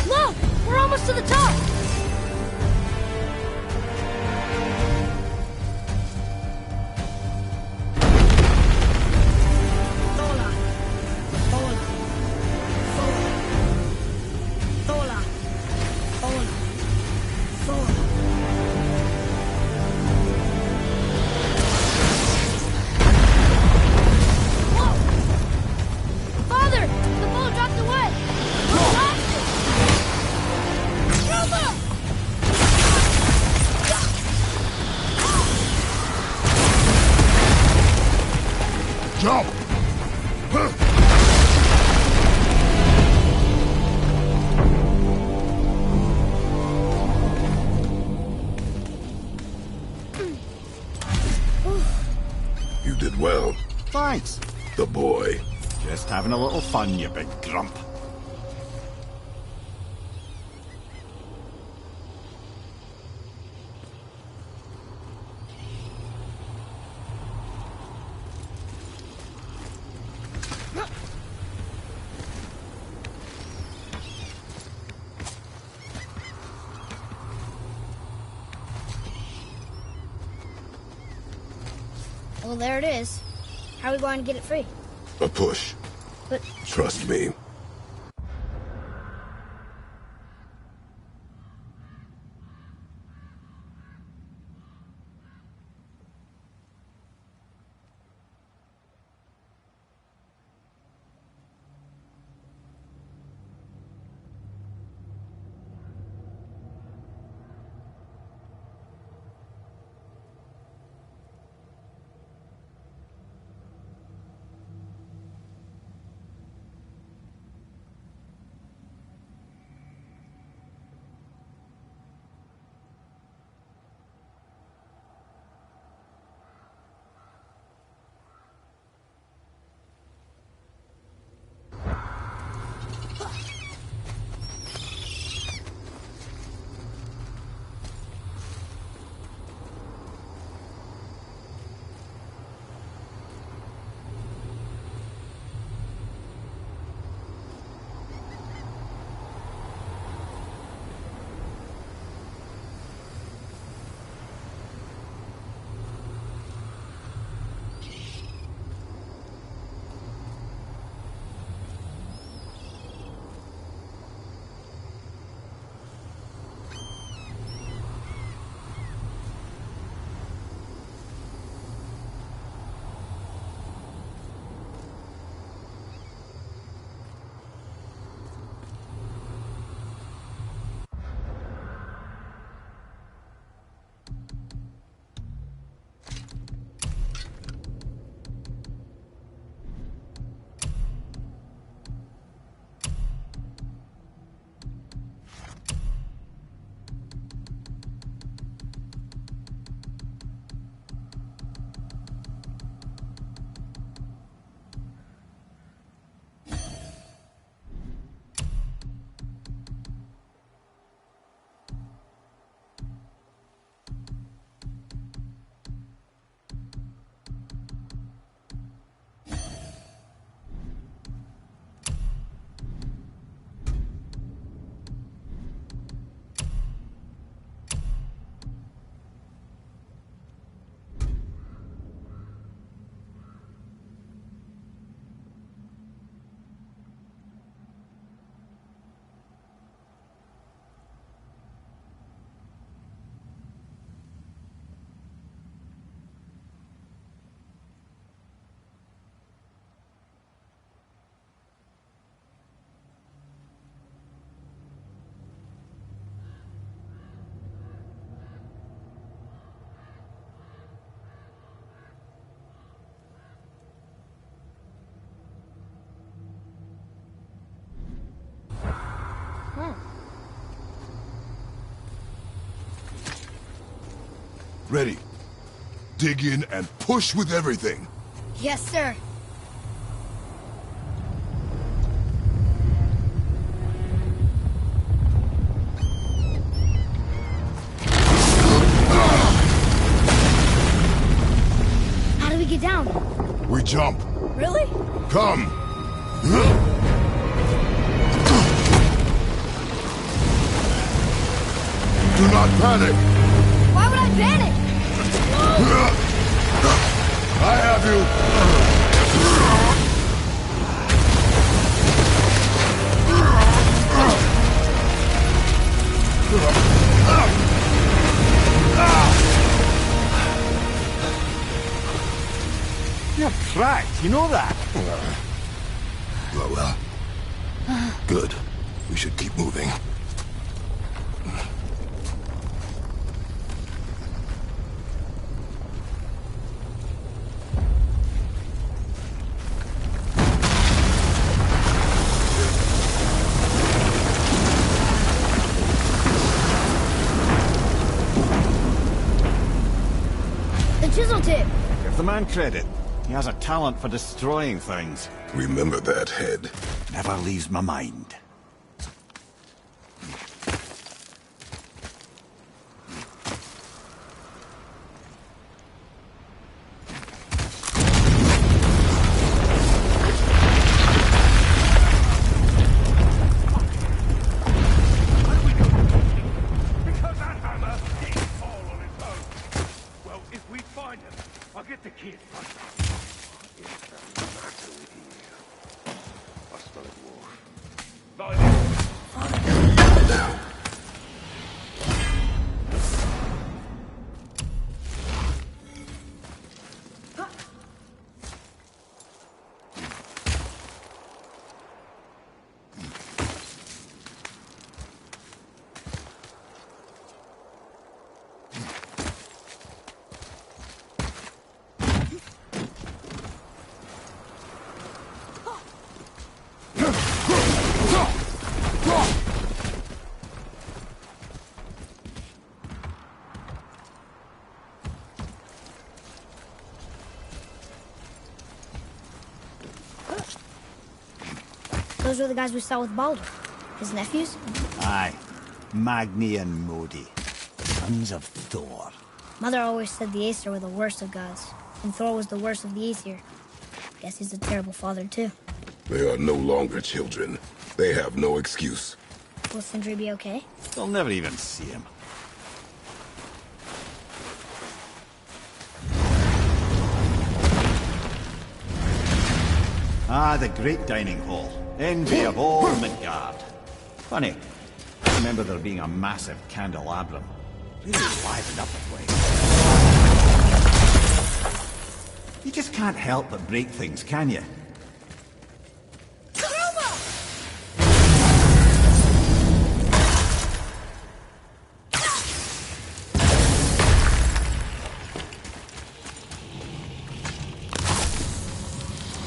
Speaker 2: Look, we're almost to the top. Thola. Thola. Thola. Thola. Thola. Whoa! Father, the boat dropped away. We lost it. Roma!
Speaker 1: Jump! You did well.
Speaker 4: Thanks.
Speaker 1: The boy.
Speaker 4: Just having a little fun, you big grump.
Speaker 2: Well, there it is. How are we going to get it free?
Speaker 1: A push.
Speaker 2: But...
Speaker 1: Trust me. Ready. Dig in and push with everything.
Speaker 2: Yes, sir. How do we get down?
Speaker 1: We jump.
Speaker 2: Really?
Speaker 1: Come. Do not panic.
Speaker 2: Why would I panic?
Speaker 1: I have you.
Speaker 4: You're cracked, you know that?
Speaker 1: Well. Good. We should keep moving.
Speaker 2: Chisel tip.
Speaker 4: Give the man credit. He has a talent for destroying things.
Speaker 1: Remember that, Head.
Speaker 4: Never leaves my mind.
Speaker 10: I'll get the kid.
Speaker 2: Those were the guys we saw with Baldur. His nephews?
Speaker 10: Aye. Magni and Modi. Sons of Thor.
Speaker 2: Mother always said the Aesir were the worst of gods, and Thor was the worst of the Aesir. Guess he's a terrible father, too.
Speaker 1: They are no longer children. They have no excuse.
Speaker 2: Will Sindri be okay?
Speaker 10: They'll never even see him. Ah, the great dining hall. Envy of all Midgard. Funny. I remember there being a massive candelabrum. Really livened up the place. You just can't help but break things, can you?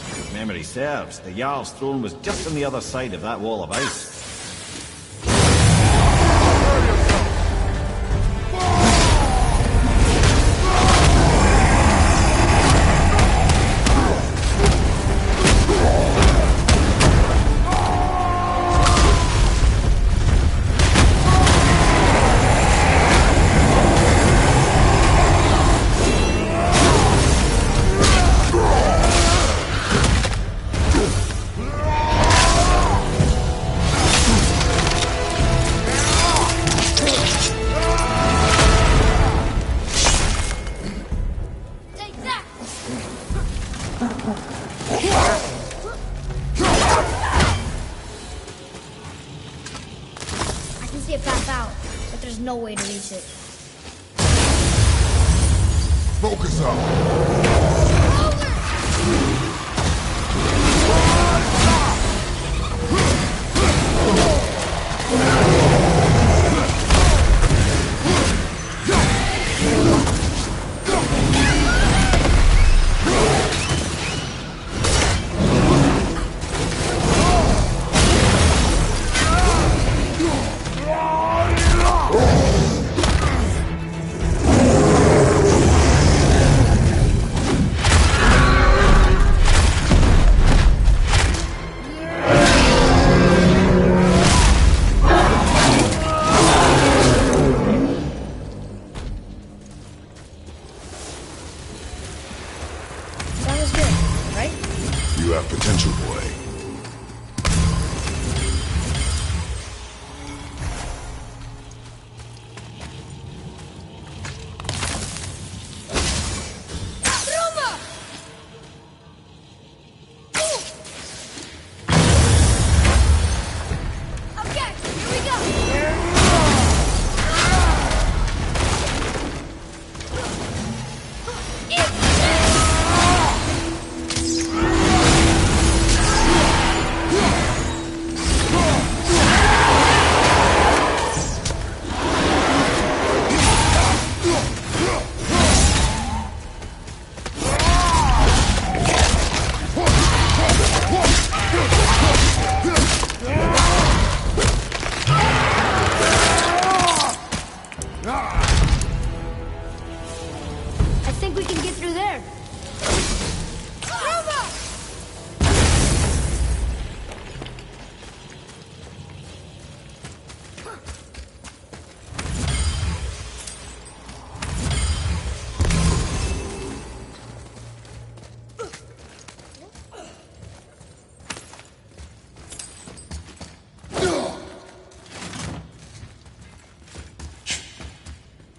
Speaker 10: If memory serves, the Jarl's throne was just on the other side of that wall of ice.
Speaker 2: No way to reach it.
Speaker 1: Focus up.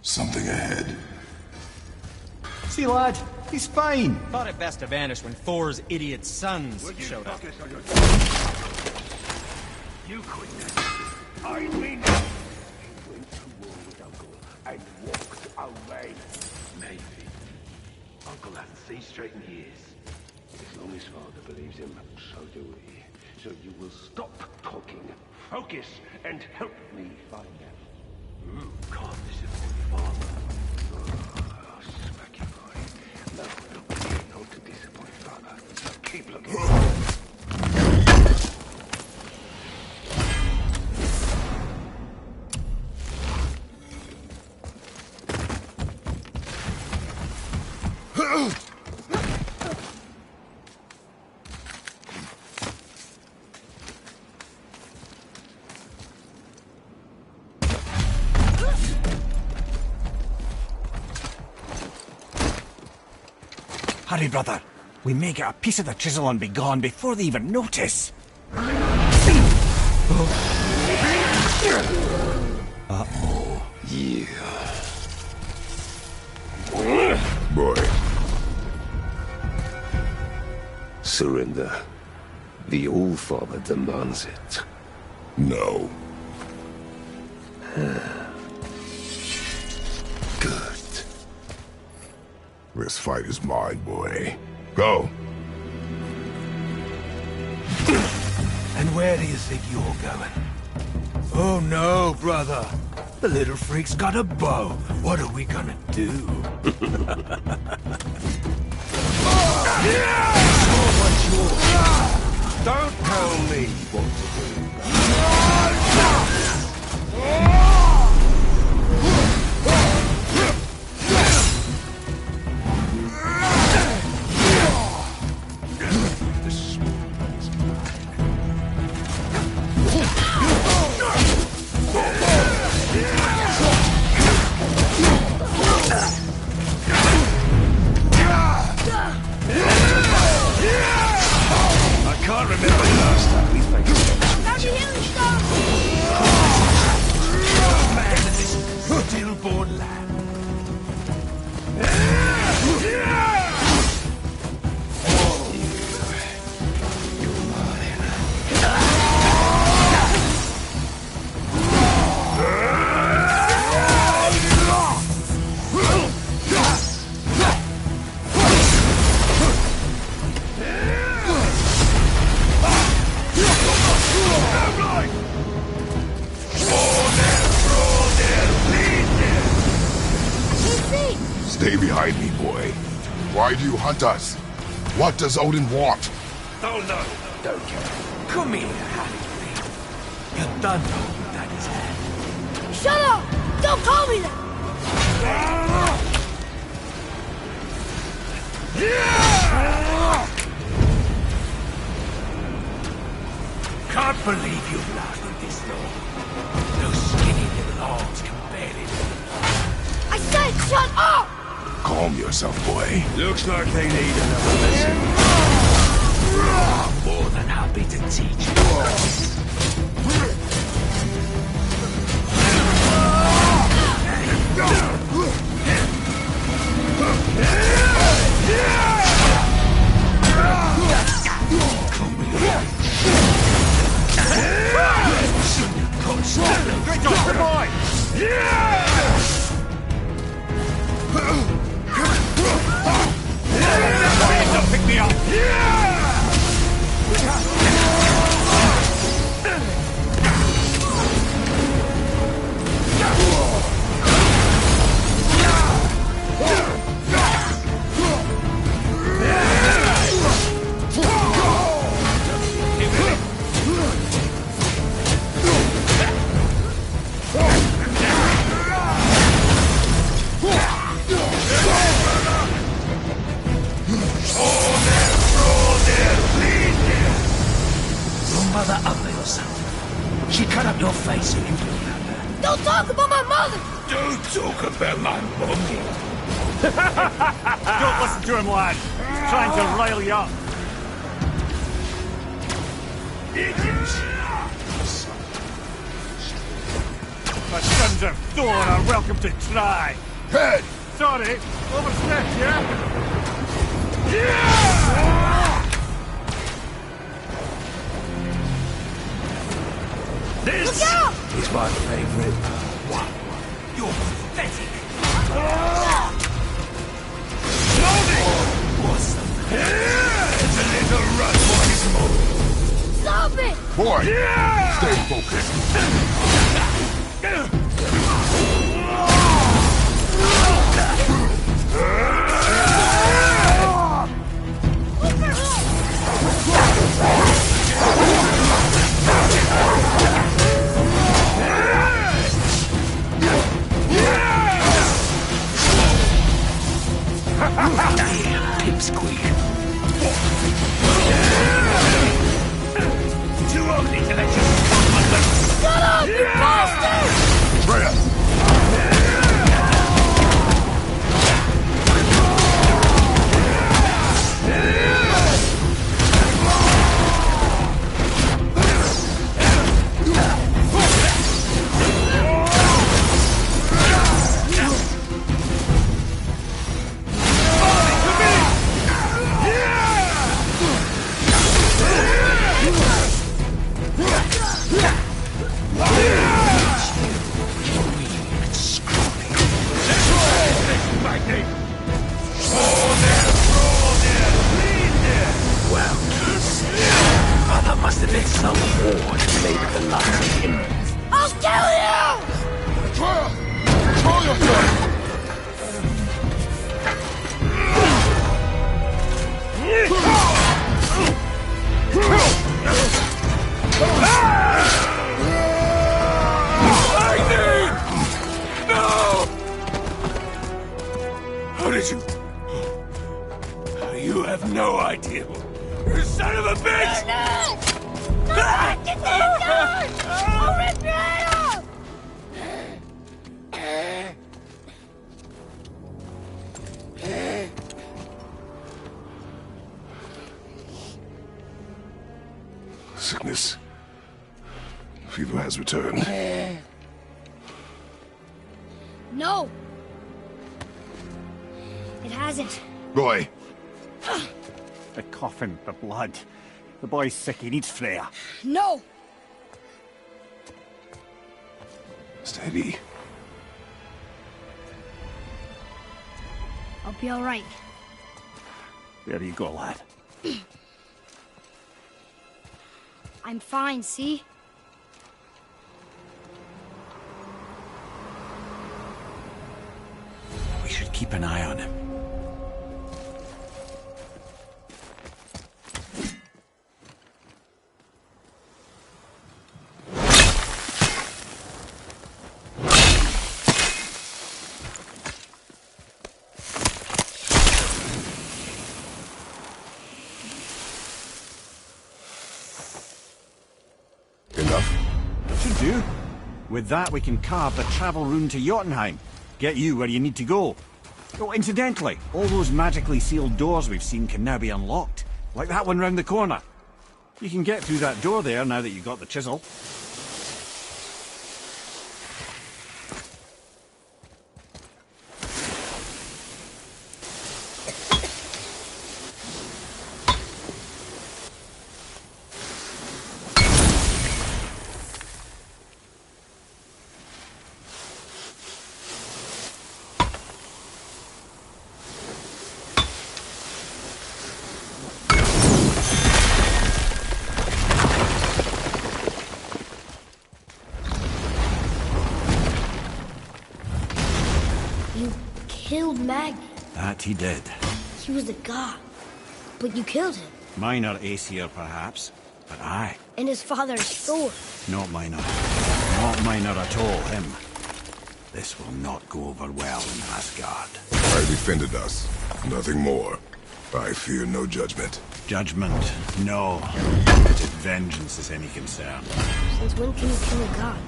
Speaker 1: Something ahead.
Speaker 10: See, lad, he's fine.
Speaker 9: Thought it best to vanish when Thor's idiot sons showed up.
Speaker 11: You couldn't. I mean, he went to war with Uncle and walked away. Maybe. Uncle hasn't seen straight in years. As long as father believes him, so do we. So you will stop talking, focus, and help me find out. You can't disappoint father. Oh, smacky boy. No, not to disappoint father. So keep looking.
Speaker 10: Hurry, brother. We may get a piece of the chisel and be gone before they even notice. Uh-oh.
Speaker 1: Yeah. Boy. Surrender. The All-Father demands it. No. Good. This fight is mine, boy. Go.
Speaker 11: And where do you think you're going? Oh no, brother. The little freak's got a bow. What are we gonna do? Don't tell me what to do. I can't remember the last time we faced it. Man in this stillborn land. You're mine.
Speaker 1: Stay behind me, boy. Why do you hunt us? What does Odin want?
Speaker 11: Oh no, don't care. Come here, Harry. You're done with Daddy's hand.
Speaker 2: Shut up! Don't call me that!
Speaker 11: Can't believe you've lasted this long. Those skinny little arms can barely lift.
Speaker 2: I said shut up!
Speaker 1: Calm yourself, boy.
Speaker 11: Looks like they need another lesson. I'm more than happy to teach you.
Speaker 10: Great job, good boy! Don't pick me up!
Speaker 11: Mother ugly herself. She cut up your face so you can have her.
Speaker 2: Don't talk about my mother!
Speaker 11: Don't talk about my mommy.
Speaker 10: Don't listen to him, lad. He's trying to rile you up. My sons of Thor are welcome to try.
Speaker 1: Head!
Speaker 10: Sorry, overstepped, yeah?
Speaker 11: This
Speaker 2: Look out!
Speaker 11: is my favorite one. You're pathetic. What's the It's a little run once more.
Speaker 2: Stop it!
Speaker 1: Boy! Stay focused.
Speaker 11: Pipsqueak. Too ugly to let you.
Speaker 2: Shut up!
Speaker 11: have no idea. You son of a bitch!
Speaker 2: No! Get that gun! I'll rip your head off!
Speaker 1: Sickness. Fever has returned.
Speaker 2: No! It hasn't.
Speaker 1: Roy!
Speaker 10: The coughing, the blood. The boy's sick, he needs Freya.
Speaker 2: No!
Speaker 1: Steady.
Speaker 2: I'll be alright.
Speaker 10: There you go, lad.
Speaker 2: I'm fine, see?
Speaker 10: We should keep an eye on him. Should do. With that, we can carve the travel rune to Jotunheim. Get you where you need to go. Oh, incidentally, all those magically sealed doors we've seen can now be unlocked. Like that one round the corner. You can get through that door there now that you've got the chisel.
Speaker 2: Killed Magni.
Speaker 10: That he did.
Speaker 2: He was a god. But you killed him.
Speaker 10: Minor Aesir, perhaps. But I.
Speaker 2: And his father's Thor.
Speaker 10: Not minor. Not minor at all, him. This will not go over well in Asgard.
Speaker 1: I defended us. Nothing more. I fear no judgment.
Speaker 10: Judgment, no. If vengeance is any concern.
Speaker 2: Since when can you kill a god?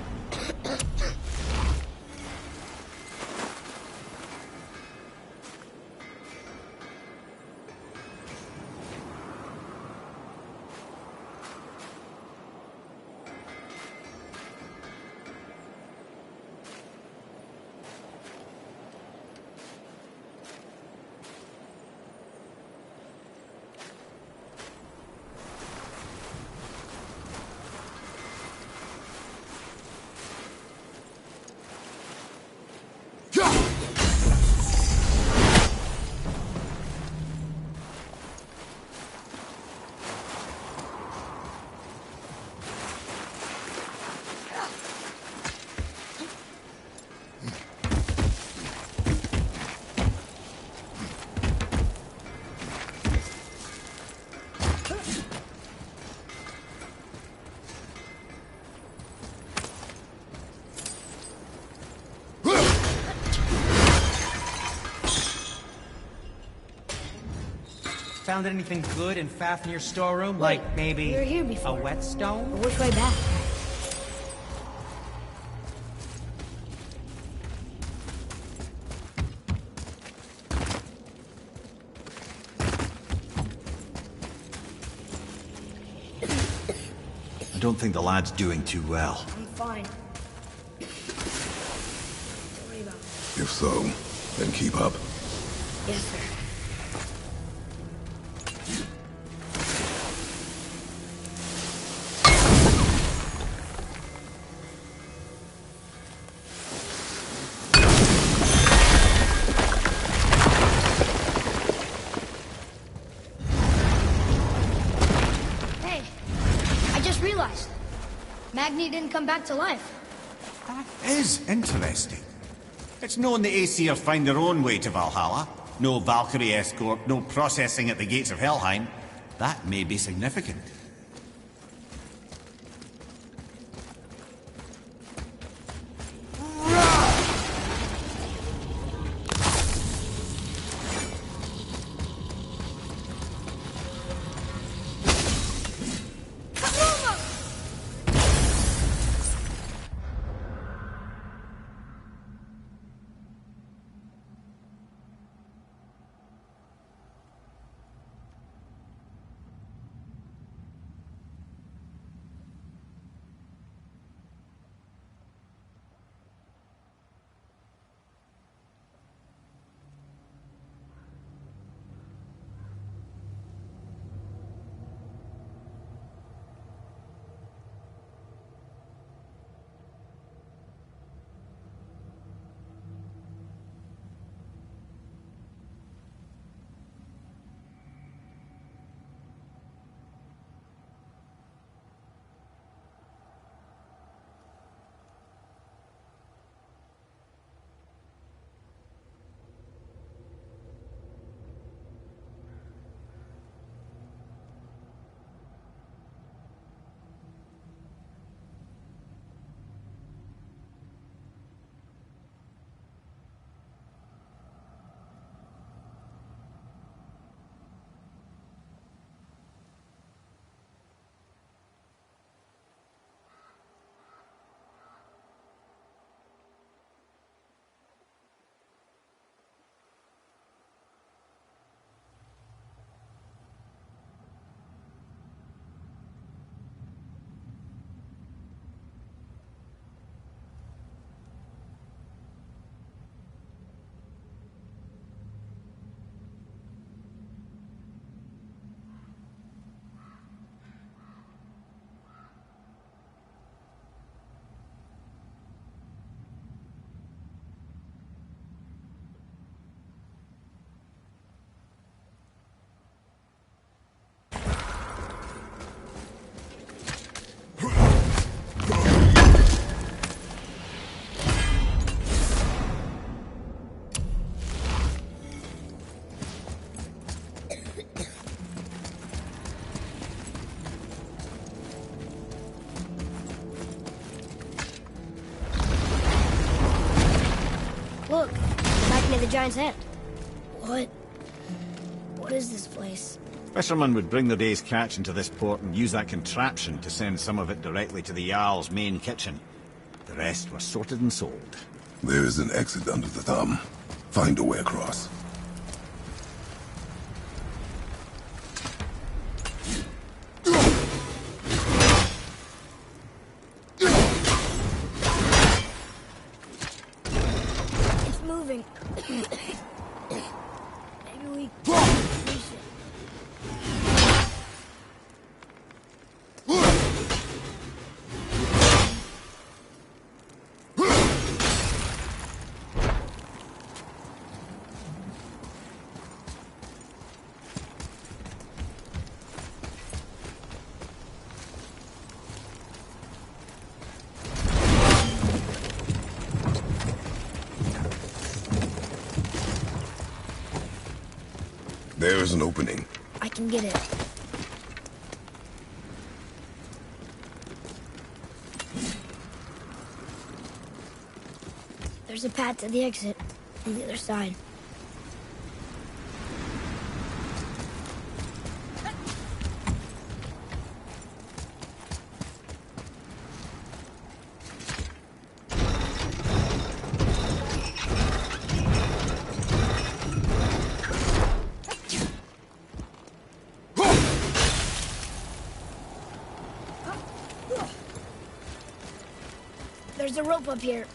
Speaker 9: Found anything good in Fafnir's storeroom? Like maybe
Speaker 2: we were here
Speaker 9: a
Speaker 2: before.
Speaker 9: whetstone?
Speaker 2: But which way back?
Speaker 10: I don't think the lad's doing too well.
Speaker 2: I'm fine. Don't worry about it.
Speaker 1: If so, then keep up.
Speaker 2: Yes, sir. Magni didn't come back to life.
Speaker 10: That is interesting. It's known the Aesir find their own way to Valhalla. No Valkyrie escort, no processing at the gates of Helheim. That may be significant.
Speaker 2: looking at the giant's hand. What is this place?
Speaker 10: Fishermen would bring their day's catch into this port and use that contraption to send some of it directly to the Jarl's main kitchen. The rest were sorted and sold.
Speaker 1: There is an exit under the thumb. Find a way across.
Speaker 2: It's moving. Maybe we can reach it.
Speaker 1: There is an opening.
Speaker 2: I can get it. There's a path to the exit on the other side. There's a rope up here.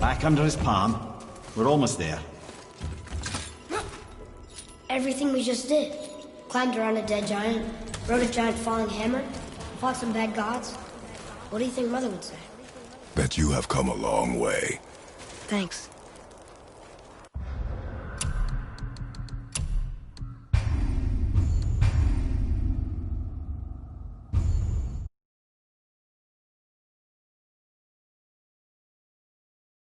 Speaker 10: Back under his palm. We're almost there.
Speaker 2: Everything we just did. Climbed around a dead giant, rode a giant falling hammer, fought some bad gods. What do you think Mother would say?
Speaker 1: Bet you have come a long way.
Speaker 2: Thanks.